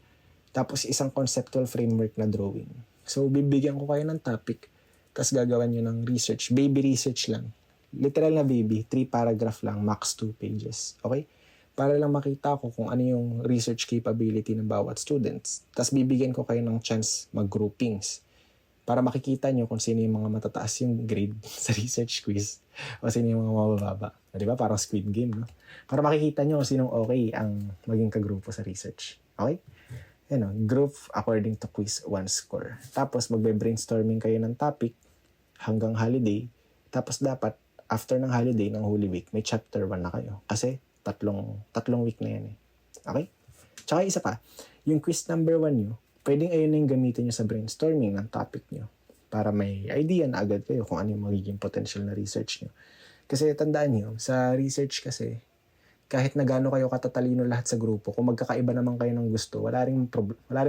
tapos isang conceptual framework na drawing. So, bibigyan ko kayo ng topic, tapos gagawan nyo ng research. Baby research lang. Literal na baby, 3 paragraph lang, max 2 pages. Okay? Para lang makita ko kung ano yung research capability ng bawat students. Tapos bibigyan ko kayo ng chance mag-groupings. Para makikita nyo kung sino yung mga matataas yung grade sa research quiz o sino yung mga mabababa. Di ba? Parang Squid Game, no? Para makikita nyo kung sinong okay ang maging kagrupo sa research. Okay? Yan o, group according to quiz 1 score. Tapos magbe-brainstorming kayo ng topic hanggang holiday. Tapos dapat, after ng holiday, ng Holy Week, may chapter 1 na kayo. Kasi tatlong week na yan eh. Okay? Tsaka isa pa, yung quiz number 1 nyo, pwedeng ayun na yung gamitin nyo sa brainstorming ng topic nyo para may idea na agad kayo kung ano yung magiging potential na research nyo. Kasi tandaan nyo, sa research kasi, kahit na gaano kayo katatalino lahat sa grupo, kung magkakaiba naman kayo ng gusto, wala rin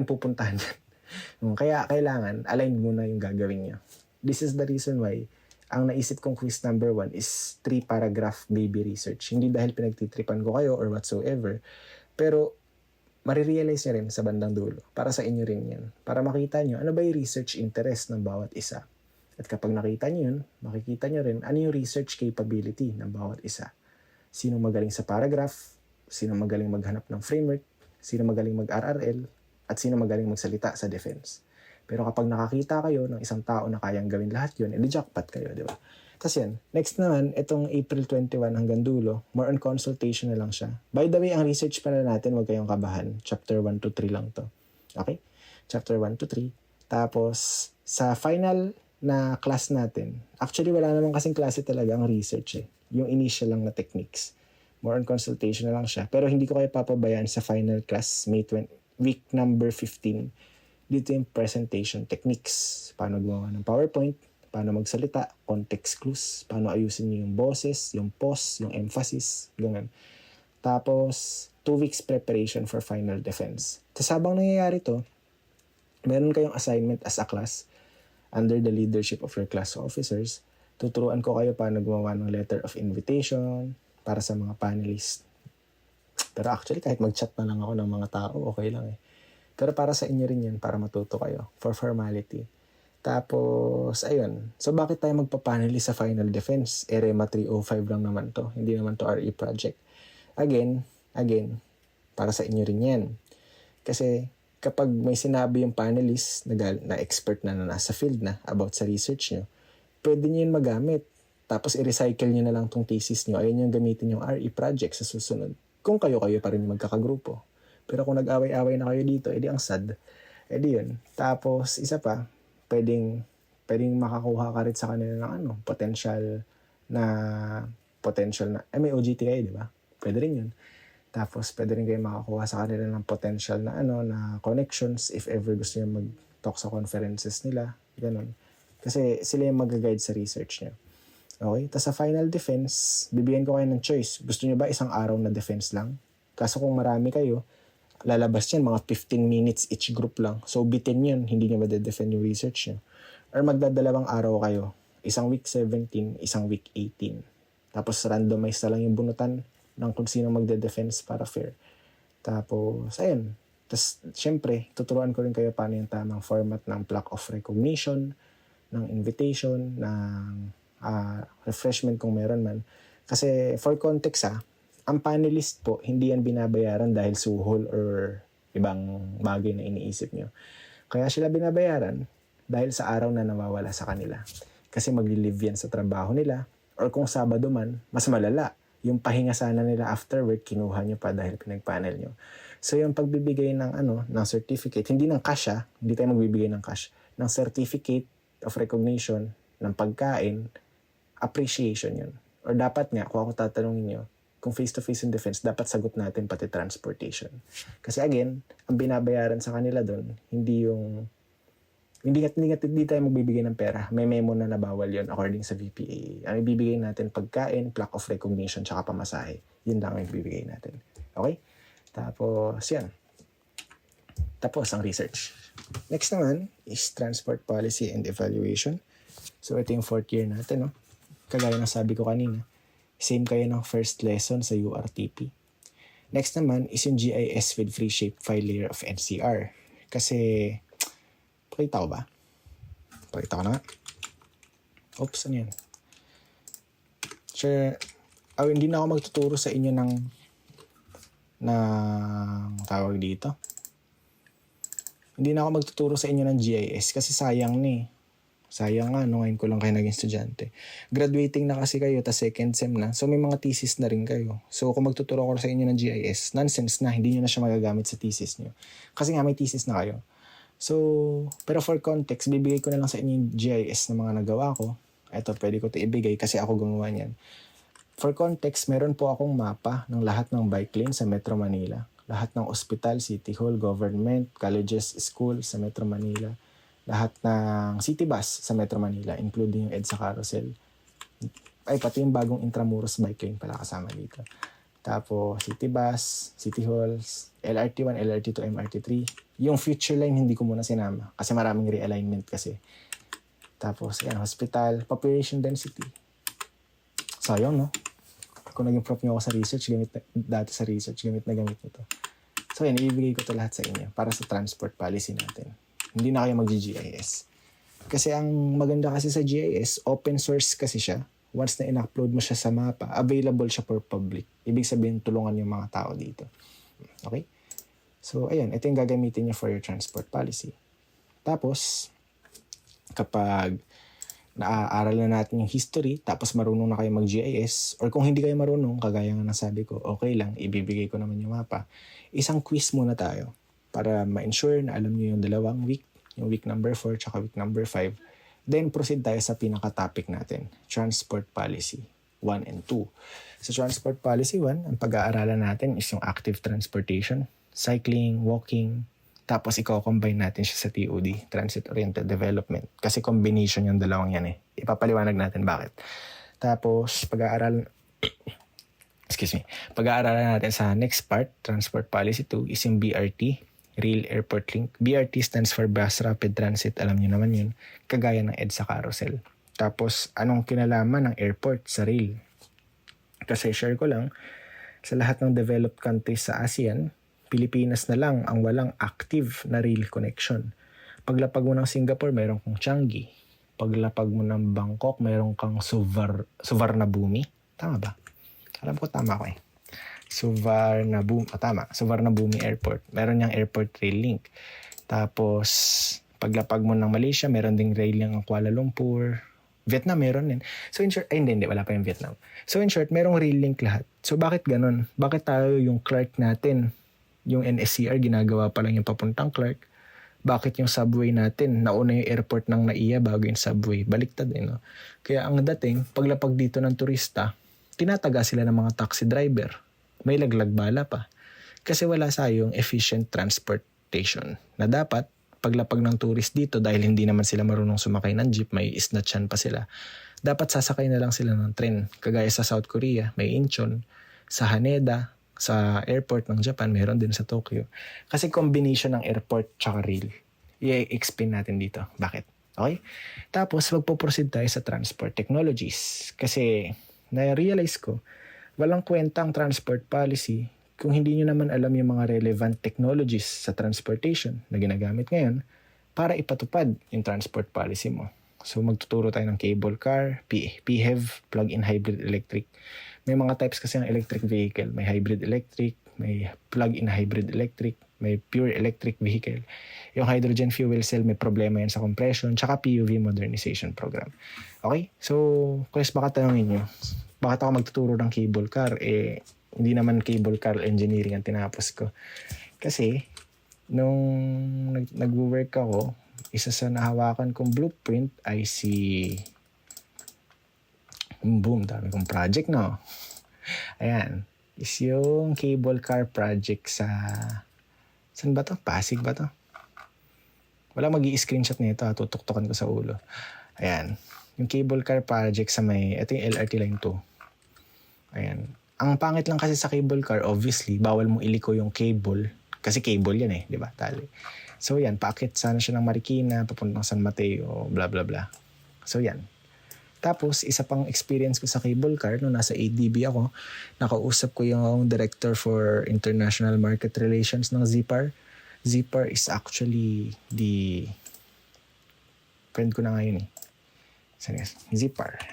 pupuntahan yan. Kaya kailangan, align muna yung gagawin nyo. This is the reason why ang naisip kong quiz number 1 is 3 paragraph baby research. Hindi dahil pinagtitripan ko kayo or whatsoever, pero marirealize nyo rin sa bandang dulo. Para sa inyo rin yan. Para makita nyo ano ba yung research interest ng bawat isa. At kapag nakita nyo yun, makikita nyo rin ano yung research capability ng bawat isa. Sino magaling sa paragraph, sino magaling maghanap ng framework, sino magaling mag-RRL, at sino magaling magsalita sa defense. Pero kapag nakakita kayo ng isang tao na kayang gawin lahat yun, edi jackpot kayo, di ba? Tapos yan, next naman, itong April 21 hanggang dulo, more on consultation na lang siya. By the way, ang research pala natin, huwag kayong kabahan. Chapter 1 to 3 lang to. Okay? Chapter 1 to 3. Tapos, sa final na class natin, actually wala namang kasing klase talaga ang research eh. Yung initial lang na techniques. More on consultation na lang siya. Pero hindi ko kayo papabayaan sa final class, week number 15. Dito yung presentation techniques. Paano gumawa ng PowerPoint, paano magsalita, context clues, paano ayusin niyo yung boses, yung pause, yung emphasis, ganun. Tapos, 2 weeks preparation for final defense. Tapos habang nangyayari to, meron kayong assignment as a class under the leadership of your class officers. Tuturuan ko kayo paano gumawa ng letter of invitation para sa mga panelists. Pero actually, kahit mag-chat na lang ako ng mga tao, okay lang eh. Pero para sa inyo rin yan, para matuto kayo, for formality. Tapos, ayun. So, bakit tayo magpapanelist sa final defense? REMA 305 lang naman to. Hindi naman to RE project. Again, para sa inyo rin yan. Kasi, kapag may sinabi yung panelist na expert na nasa field na about sa research nyo, pwede nyo yun magamit. Tapos, i-recycle nyo na lang tong thesis nyo. Ayun yung gamitin yung RE project sa susunod. Kung kayo pa rin magkakagrupo. Pero kung nag-away-away na kayo dito, edi ang sad. Edi yun. Tapos, isa pa, pwedeng makakuha ka rin sa kanila ng potential na may OJT kayo, di ba? Pwede rin yun. Tapos, pwede rin kayo makakuha sa kanila ng potential na na connections if ever gusto nyo mag-talk sa conferences nila. Ganun. Kasi sila yung mag-guide sa research nyo. Okay? Tapos sa final defense, bibigyan ko kayo ng choice. Gusto nyo ba isang araw na defense lang? Kaso kung marami kayo, lalabas yan, mga 15 minutes each group lang. So, bitin yun, hindi nyo ma-defend yung research nyo. Or magdadalawang araw kayo. Isang week 17, isang week 18. Tapos, randomize na lang yung bunutan ng kung sino magde-defense para fair. Tapos, ayun. Tapos, syempre, tuturuan ko rin kayo paano yung tamang format ng plaque of recognition, ng invitation, ng refreshment kung meron man. Kasi for context ang panelist po, hindi yan binabayaran dahil suhol or ibang bagay na iniisip nyo. Kaya sila binabayaran dahil sa araw na nawawala sa kanila. Kasi magli-live yan sa trabaho nila, or kung Sabado man, mas malala. Yung pahinga sana nila after work, kinuha nyo pa dahil pinag-panel nyo. So yung pagbibigay ng ng certificate, hindi ng cash hindi tayo magbibigay ng cash, ng certificate of recognition, ng pagkain, appreciation yun. Or dapat nga, kung ako tatanungin nyo, kung face-to-face in defense, dapat sagot natin pati transportation. Kasi again, ang binabayaran sa kanila doon, hindi tayo magbibigay ng pera. May memo na nabawal yon according sa VPA. Ang ibibigay natin pagkain, plaque of recognition, tsaka pamasahe. Yun lang ang ibibigay natin. Okay? Tapos, yan. Tapos, ang research. Next naman is transport policy and evaluation. So, ito yung 4th year natin, no? Kagaya ng sabi ko kanina, same kayo ng first lesson sa URTP. Next naman is yung GIS with free shape file layer of NCR. Kasi, pakita ko ba? Pakita ko na. Oops, ano yan? Sure. Hindi na ako magtuturo sa inyo ng tawag dito. Hindi na ako magtuturo sa inyo ng GIS kasi sayang na Sayang nga, ngayon ko lang kayo naging estudyante. Graduating na kasi kayo, ta second sem na. So may mga thesis na rin kayo. So kung magtuturo ko sa inyo ng GIS, nonsense na, hindi nyo na siya magagamit sa thesis nyo. Kasi nga may thesis na kayo. So, pero for context, bibigay ko na lang sa inyo yung GIS na mga nagawa ko. Ito, pwede ko ito ibigay kasi ako gumawa niyan. For context, meron po akong mapa ng lahat ng bike lane sa Metro Manila. Lahat ng ospital, city hall, government, colleges, school sa Metro Manila. Lahat ng city bus sa Metro Manila, including yung EDSA Carousel. Ay, pati yung bagong Intramuros bike lane pala kasama dito. Tapos, city bus, city halls, LRT1, LRT2, MRT3. Yung future line, hindi ko muna sinama. Kasi maraming realignment kasi. Tapos, yan, hospital, population density. Sayang, no? Kung naging prop nyo ako sa research, dati sa research, gamit na ito. So, yan, ibibigay ko ito lahat sa inyo para sa transport policy natin. Hindi na kayo mag-GIS. Kasi ang maganda kasi sa GIS, open source kasi siya. Once na in-upload mo siya sa mapa, available siya for public. Ibig sabihin, tulungan yung mga tao dito. Okay? So, ayan. Ito yung gagamitin niyo for your transport policy. Tapos, kapag naaaral na natin yung history, tapos marunong na kayo mag-GIS, or kung hindi kayo marunong, kagaya nga nasabi ko, okay lang, ibibigay ko naman yung mapa. Isang quiz muna tayo para ma-ensure na alam niyo yung dalawang week, yung week number 4 tsaka week number 5. Then proceed tayo sa pinaka-topic natin, Transport Policy 1 and 2. Sa Transport Policy 1, ang pag-aaralan natin is yung active transportation, cycling, walking, tapos i-combine natin siya sa TOD, Transit-Oriented Development. Kasi combination yung dalawang yan Ipapaliwanag natin bakit. Tapos pag-aaralan natin sa next part, Transport Policy 2, is yung BRT, Rail Airport Link. BRT stands for Bus Rapid Transit. Alam niyo naman yun. Kagaya ng EDSA Carousel. Tapos, anong kinalaman ng airport sa rail? Kasi share ko lang, sa lahat ng developed countries sa ASEAN, Pilipinas na lang ang walang active na rail connection. Paglapag mo ng Singapore, mayroon kang Changi. Paglapag mo ng Bangkok, mayroon kang Suvarnabhumi. Tama ba? Alam ko tama ko Suvarnabhumi Airport. Meron niyang airport rail link. Tapos, paglapag mo ng Malaysia, meron ding rail link ang Kuala Lumpur. Vietnam, meron din. So in short, hindi, wala pa yung Vietnam. So in short, merong rail link lahat. So bakit ganun? Bakit tayo yung Clark natin, yung NSCR, ginagawa pa lang yung papuntang Clark? Bakit yung subway natin, nauna yung airport ng NAIA bago yung subway? Baliktad no? Kaya ang dating, paglapag dito ng turista, tinataga sila ng mga taxi driver. May laglag bala pa. Kasi wala sayong efficient transportation na dapat paglapag ng tourist dito dahil hindi naman sila marunong sumakay ng jeep, may isnatchan pa sila. Dapat sasakay na lang sila ng tren. Kagaya sa South Korea, may Incheon. Sa Haneda, sa airport ng Japan, meron din sa Tokyo. Kasi combination ng airport tsaka rail. I-explain natin dito. Bakit? Okay? Tapos, magpo-proceed tayo sa transport technologies. Kasi, na-realize ko, walang kwenta ang transport policy kung hindi nyo naman alam yung mga relevant technologies sa transportation na ginagamit ngayon para ipatupad yung transport policy mo. So magtuturo tayo ng cable car, PHEV, plug-in hybrid electric. May mga types kasi ng electric vehicle. May hybrid electric, may plug-in hybrid electric, may pure electric vehicle. Yung hydrogen fuel cell, may problema yan sa compression, tsaka PUV modernization program. Okay? So, Chris, baka tanongin nyo, bakit ako magtuturo ng cable car? Hindi naman cable car engineering ang tinapos ko. Kasi, nung nag-work ako, isa sa nahawakan kong blueprint ay boom, dami kong project, no? Ayan, is yung cable car project sa, saan ba to? Pasig ba to? Wala mag-i-screenshot nito, tutuktukan ko sa ulo. Ayan, yung cable car project sa ito yung LRT line 2. Ayan, ang pangit lang kasi sa cable car, obviously, bawal mong iliko yung cable, kasi cable yan di ba? Tali. So yan, paakit sana siya ng Marikina, papuntang San Mateo, bla bla bla. So yan. Tapos, isa pang experience ko sa cable car, nung nasa ADB ako, nakausap ko yung Director for International Market Relations ng ZPAR. ZPAR is actually the friend ko na ngayon ZPAR.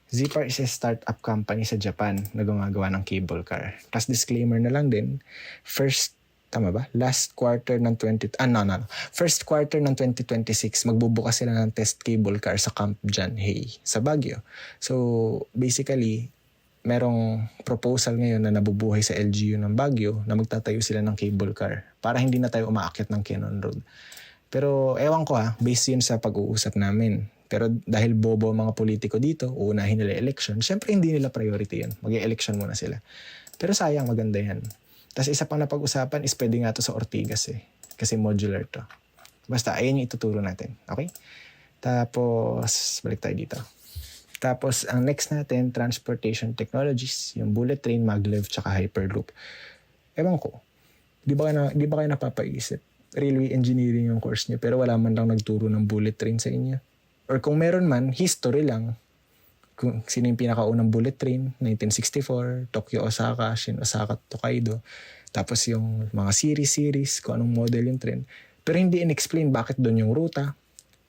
ZPAR is a startup company sa Japan na gumagawa ng cable car. Tapos disclaimer na lang din, first quarter ng 2026, magbubukas sila ng test cable car sa Camp John Hay sa Baguio. So, basically, merong proposal ngayon na nabubuhay sa LGU ng Baguio na magtatayo sila ng cable car para hindi na tayo umaakyat ng Cannon Road. Pero, ewan ko based yun sa pag-uusap namin. Pero dahil bobo ang mga politiko dito, uunahin nila election, syempre hindi nila priority yun. Mag-e-election muna sila. Pero sayang, maganda yan. Tapos isa pang napag-usapan is pwede nga to sa Ortigas kasi modular to. Basta, ayan yung ituturo natin. Okay? Tapos, balik tayo dito. Tapos, ang next natin, transportation technologies, yung bullet train, maglev, tsaka hyperloop. Ewan ko, di ba kayo napapaisip? Railway engineering yung course niyo, pero wala man lang nagturo ng bullet train sa inyo. Or kung meron man, history lang. Kung sino yung pinakaunang bullet train, 1964, Tokyo, Osaka, Shin, Osaka, Tokaido. Tapos yung mga series, kung anong model yung train. Pero hindi in-explain bakit doon yung ruta,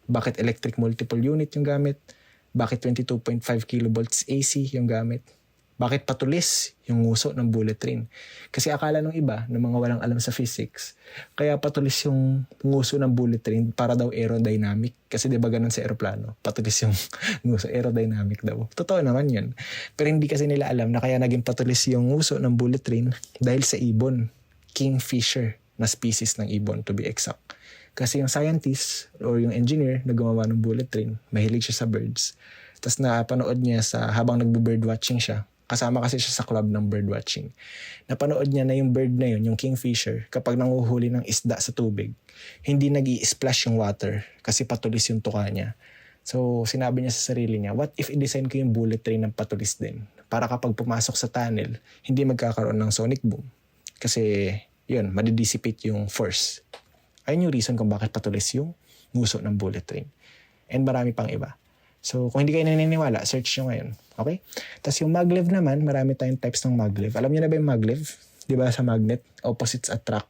bakit electric multiple unit yung gamit, bakit 22.5 kilovolts AC yung gamit, bakit patulis yung nguso ng bullet train. Kasi akala ng iba, ng mga walang alam sa physics, kaya patulis yung nguso ng bullet train para daw aerodynamic. Kasi diba ganun sa aeroplano, patulis yung nguso, aerodynamic daw. Totoo naman yun. Pero hindi kasi nila alam na kaya naging patulis yung nguso ng bullet train dahil sa ibon, kingfisher na species ng ibon to be exact. Kasi yung scientist or yung engineer na gumawa ng bullet train, mahilig siya sa birds. Tapos napanood niya habang nagbo-bird watching siya, kasama kasi siya sa club ng birdwatching. Napanood niya na yung bird na yun, yung kingfisher, kapag nanguhuli ng isda sa tubig, hindi nag-i-splash yung water kasi patulis yung tuka niya. So, sinabi niya sa sarili niya, what if i-design ko yung bullet train ng patulis din? Para kapag pumasok sa tunnel, hindi magkakaroon ng sonic boom. Kasi, yun, madidissipate yung force. Ayun yung reason kung bakit patulis yung nguso ng bullet train. And marami pang iba. So, kung hindi kayo naniniwala, search nyo ngayon. Okay? Tapos yung maglev naman, marami tayong types ng maglev. Alam niyo na ba yung maglev? Di ba sa magnet, opposites attract.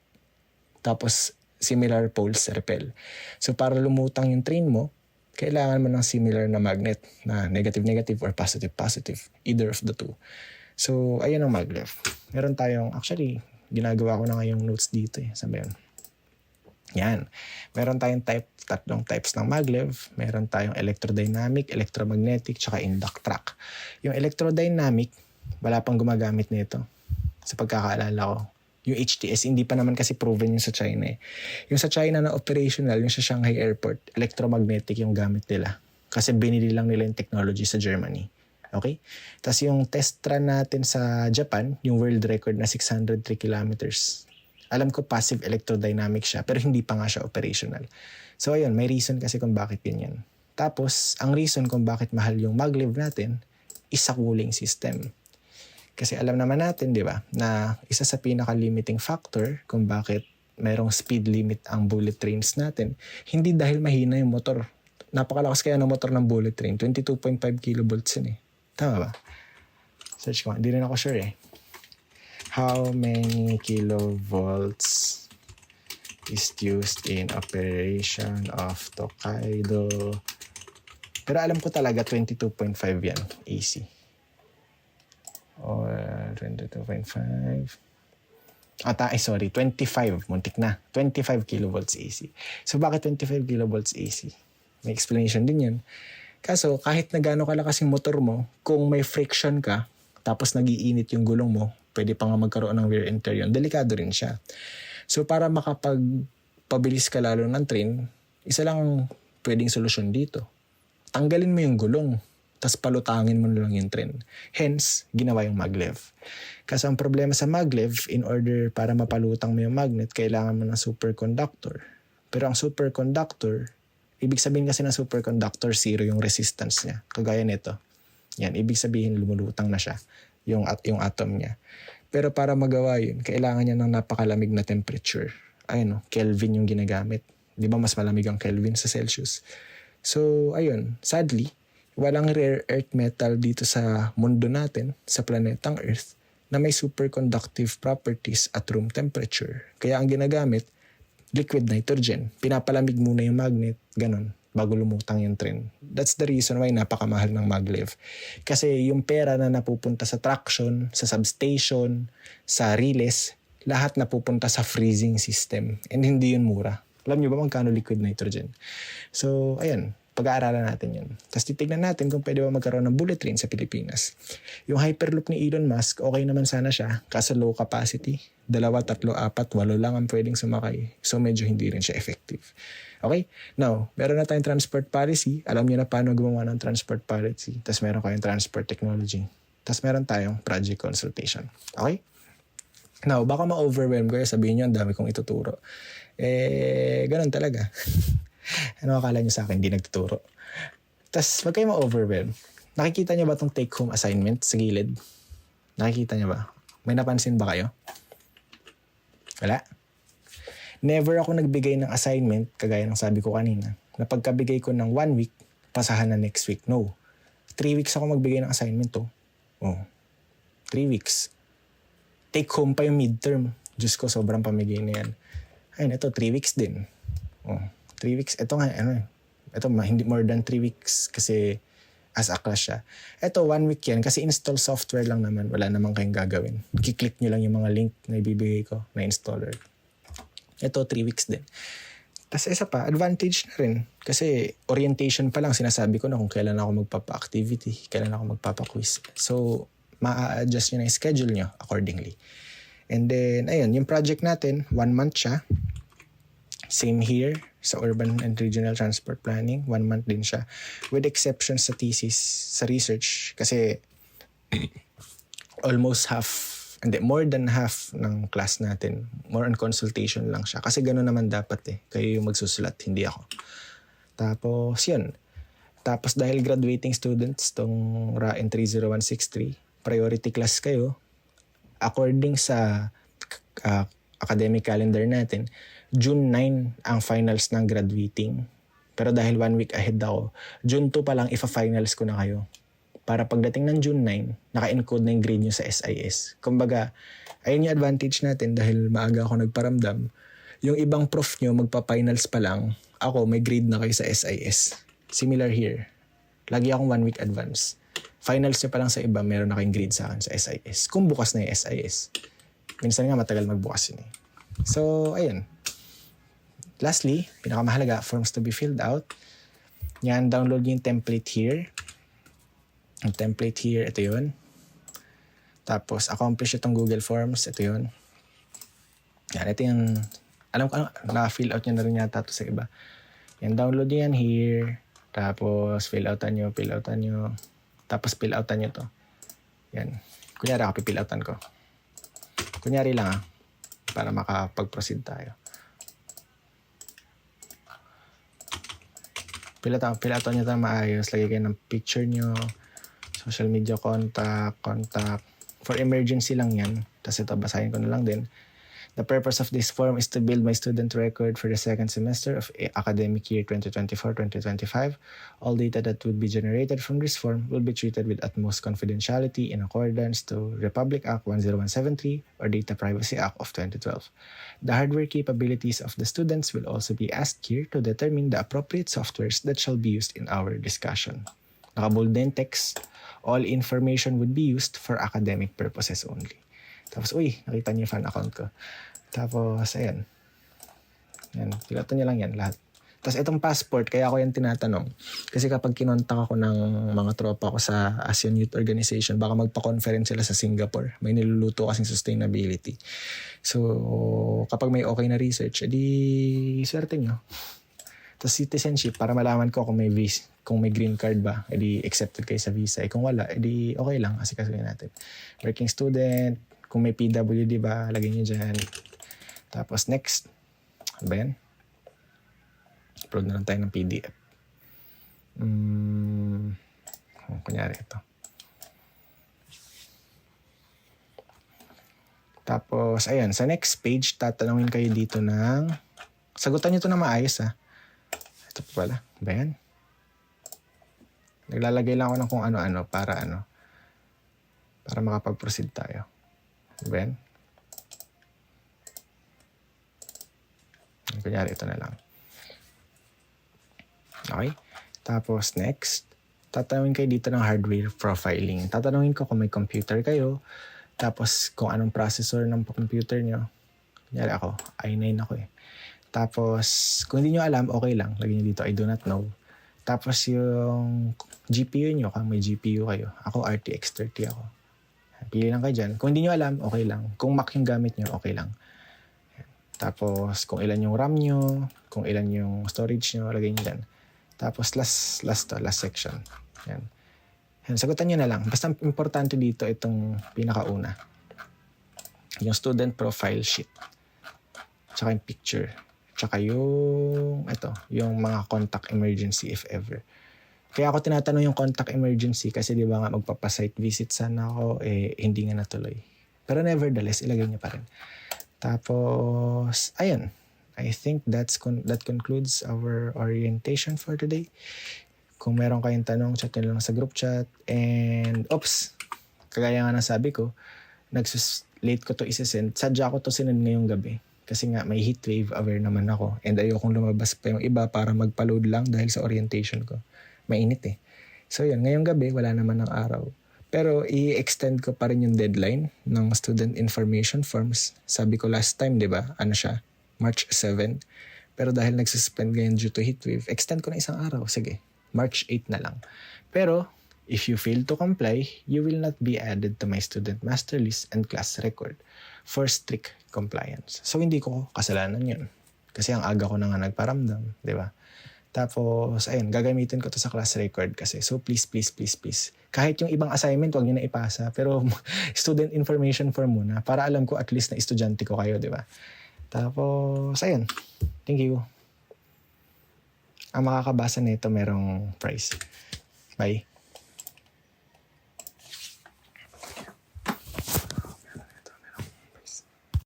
Tapos, similar poles repel. So, para lumutang yung train mo, kailangan mo ng similar na magnet na negative-negative or positive-positive. Either of the two. So, ayun ang maglev. Meron tayong, actually, ginagawa ko na ngayong notes dito Saan ba yun? Yan. Meron tayong tatlong types ng maglev. Meron tayong electrodynamic, electromagnetic, tsaka induct track. Yung electrodynamic, wala pang gumagamit nito. Sa pagkakaalala ko. Yung HTS, hindi pa naman kasi proven yung sa China Yung sa China na operational, yung sa Shanghai Airport, electromagnetic yung gamit nila. Kasi binili lang nila yung technology sa Germany. Okay? Tapos yung test run natin sa Japan, yung world record na 603 kilometers. Alam ko passive electrodynamic siya, pero hindi pa nga siya operational. So ayun, may reason kasi kung bakit ganyan. Tapos, ang reason kung bakit mahal yung maglev natin is sa cooling system. Kasi alam naman natin, di ba, na isa sa pinaka-limiting factor kung bakit mayroong speed limit ang bullet trains natin, hindi dahil mahina yung motor. Napakalakas kaya ng motor ng bullet train, 22.5 kilovolts yun Tama ba? Search ko, hindi rin ako sure How many kilovolts is used in operation of Tokaido Pero alam ko talaga 22.5 yan, AC. Or 22.5. Sorry, 25. Muntik na. 25 kilovolts AC. So, bakit 25 kilovolts AC? May explanation din yan. Kaso, kahit na gano'ng kalakas yung motor mo, kung may friction ka, tapos nagiinit yung gulong mo, pwede pa nga magkaroon ng wear and tear yun. Delikado rin siya. So, para makapagpabilis ka lalo ng train, isa lang ang pwedeng solusyon dito. Tanggalin mo yung gulong, tapos palutangin mo na lang yung train. Hence, ginawa yung maglev. Kasi ang problema sa maglev, in order para mapalutang mo yung magnet, kailangan mo ng superconductor. Pero ang superconductor, ibig sabihin kasi ng superconductor, zero yung resistance niya. Kagaya nito. Yan, ibig sabihin lumulutang na siya, yung atom niya. Pero para magawa yun, kailangan niya ng napakalamig na temperature. Ayun, Kelvin yung ginagamit. Di ba mas malamig ang Kelvin sa Celsius? So, ayun, sadly, walang rare earth metal dito sa mundo natin, sa planetang Earth, na may superconductive properties at room temperature. Kaya ang ginagamit, liquid nitrogen. Pinapalamig muna yung magnet, ganun, bago lumutang yung train. That's the reason why napakamahal ng maglev. Kasi yung pera na napupunta sa traction, sa substation, sa relays, lahat napupunta sa freezing system. And hindi yun mura. Alam nyo ba magkano liquid nitrogen? So, ayan, pag-aaralan natin yun. Tapos titignan natin kung pwede ba magkaroon ng bullet train sa Pilipinas. Yung Hyperloop ni Elon Musk, okay naman sana siya, kaso low capacity. 2, 3, 4, 8 lang ang pwedeng sumakay. So medyo hindi rin siya effective. Okay? Now, meron na tayong transport policy. Alam niyo na paano gumawa ng transport policy. Tapos meron kayong transport technology. Tapos meron tayong project consultation. Okay? Now, baka ma-overwhelm ko. Sabihin niyo, ang dami kong ituturo. Ganun talaga. Ano akala niyo sa akin? Hindi nagtuturo. Tapos, wag kayo ma-overwhelm. Nakikita niyo ba itong take-home assignment sa gilid? Nakikita niyo ba? May napansin ba kayo? Wala? Never ako nagbigay ng assignment, kagaya ng sabi ko kanina, na pagkabigay ko ng 1 week, pasahan na next week. No. 3 weeks ako magbigay ng assignment to. 3 weeks. Take home pa yung midterm. Diyos ko, sobrang pamigay na yan. Ayun, ito, 3 weeks din. 3 weeks. Ito nga, ito, hindi more than 3 weeks kasi as a class siya. Ito, 1 week yan kasi install software lang naman. Wala namang kayong gagawin. Kiklik nyo lang yung mga link na ibibigay ko na installer. Ito, 3 weeks din. Tapos isa pa, advantage na rin. Kasi orientation pa lang, sinasabi ko na kung kailan ako magpapa-activity, kailan ako magpapa-quiz. So, ma-adjust nyo na yung schedule nyo accordingly. And then, ayun, yung project natin, 1 month siya. Same here sa Urban and Regional Transport Planning. 1 month din siya. With exceptions sa thesis, sa research. Kasi almost more than half ng class natin, more on consultation lang siya. Kasi gano'n naman dapat Kayo yung magsusulat, hindi ako. Tapos yun. Tapos dahil graduating students tong RAN 30163, priority class kayo. According sa academic calendar natin, June 9 ang finals ng graduating. Pero dahil 1 week ahead ako, June 2 pa lang ifa-finals ko na kayo. Para pagdating ng June 9, naka-encode na yung grade nyo sa SIS. Kumbaga, ayun yung advantage natin dahil maaga ako nagparamdam. Yung ibang prof nyo magpa-finals pa lang, ako may grade na kayo sa SIS. Similar here. Lagi akong 1 week advance. Finals nyo pa lang sa iba, meron na kayong grade sa akin sa SIS. Kung bukas na yung SIS. Minsan nga matagal magbukas yun So, ayun. Lastly, pinakamahalaga, forms to be filled out. Yan, download yung template here. Ang template here, ito yun. Tapos, accomplish itong Google Forms, ito yun. Yan, ito yung, alam ko, na-fill out nyo na rin yata ito sa iba. Yan, download nyo yan here. Tapos, fill outan nyo. Tapos, fill outan nyo to. Yan. Kunyari, ako pipill outan ko. Kunyari lang para makapag-proceed tayo. Fill outan nyo ito maayos. Lagay kayo ng picture nyo. Social media contact. For emergency lang yan. Tapos ito, basahin ko na lang din. The purpose of this form is to build my student record for the second semester of academic year 2024-2025. All data that would be generated from this form will be treated with utmost confidentiality in accordance to Republic Act 10173 or Data Privacy Act of 2012. The hardware capabilities of the students will also be asked here to determine the appropriate softwares that shall be used in our discussion. Nakabold na yung text. All information would be used for academic purposes only. Tapos, nakita niyo yung fan account ko. Tapos, ayan. Yan, pilatan niyo lang yan lahat. Tapos, itong passport, kaya ako yan tinatanong. Kasi kapag kinontak ako ng mga tropa ko sa ASEAN Youth Organization, baka magpa-conference sila sa Singapore. May niluluto kasing sustainability. So, kapag may okay na research, edi swerte nyo. Tapos citizenship, para malaman ko kung may visa, kung may green card ba, edi accepted kayo sa visa. Kung wala, edi okay lang kasi kasuhin natin. Working student, kung may PWD ba, lagay nyo dyan. Tapos next, ano ba yan? Upload na lang tayo ng PDF. Kunyari ito. Tapos, ayan, sa next page, tatanungin kayo dito ng, sagutan nyo ito na maayos ha. Ito pa pala, ba yan? Naglalagay lang ako ng kung ano-ano para makapag-proceed tayo. Ben? Kunyari, ito na lang. Okay? Tapos, next, tatanungin kayo dito ng hardware profiling. Tatanungin ko kung may computer kayo, tapos kung anong processor ng computer nyo. Kunyari ako, i9 ako eh. Tapos, kung hindi nyo alam, okay lang. Lagyan nyo dito, I do not know. Tapos, yung GPU nyo, kung may GPU kayo. Ako, RTX 30 ako. Pili lang kayo dyan. Kung hindi nyo alam, okay lang. Kung Mac yung gamit nyo, okay lang. Tapos, kung ilan yung RAM nyo, kung ilan yung storage nyo, lagay nyo dyan. Tapos, last section. Yan. Sagutan nyo na lang. Basta importante dito itong pinakauna. Yung student profile sheet. Tsaka yung picture. Tsaka yung mga contact emergency if ever. Kaya ako tinatanong yung contact emergency kasi di ba nga magpapasite visit sana ako, hindi nga natuloy. Pero nevertheless, ilagay niyo pa rin. Tapos, ayun. I think that concludes our orientation for today. Kung meron kayong tanong, chat nyo lang sa group chat. And, kagaya nga ng sabi ko, late ko to isesend. Sadya ko to sinend ngayong gabi. Kasi nga, may heat wave, aware naman ako. And ayokong lumabas pa yung iba para magpa-load lang dahil sa orientation ko. Mainit eh. So yun, ngayong gabi, wala naman ng araw. Pero i-extend ko pa rin yung deadline ng student information forms. Sabi ko last time, di ba? March 7. Pero dahil nagsuspend ngayon due to heat wave, extend ko na isang araw. Sige, March 8 na lang. Pero, if you fail to comply, you will not be added to my student master list and class record for strict compliance. So, hindi ko kasalanan yun. Kasi ang aga ko na nga nagparamdam, di ba? Tapos, ayun, gagamitin ko to sa class record kasi. So, please. Kahit yung ibang assignment, huwag nyo na ipasa. Pero, student information form muna para alam ko at least na estudyante ko kayo, di ba? Tapos, ayun. Thank you. Ang makakabasa nito merong prize. Bye.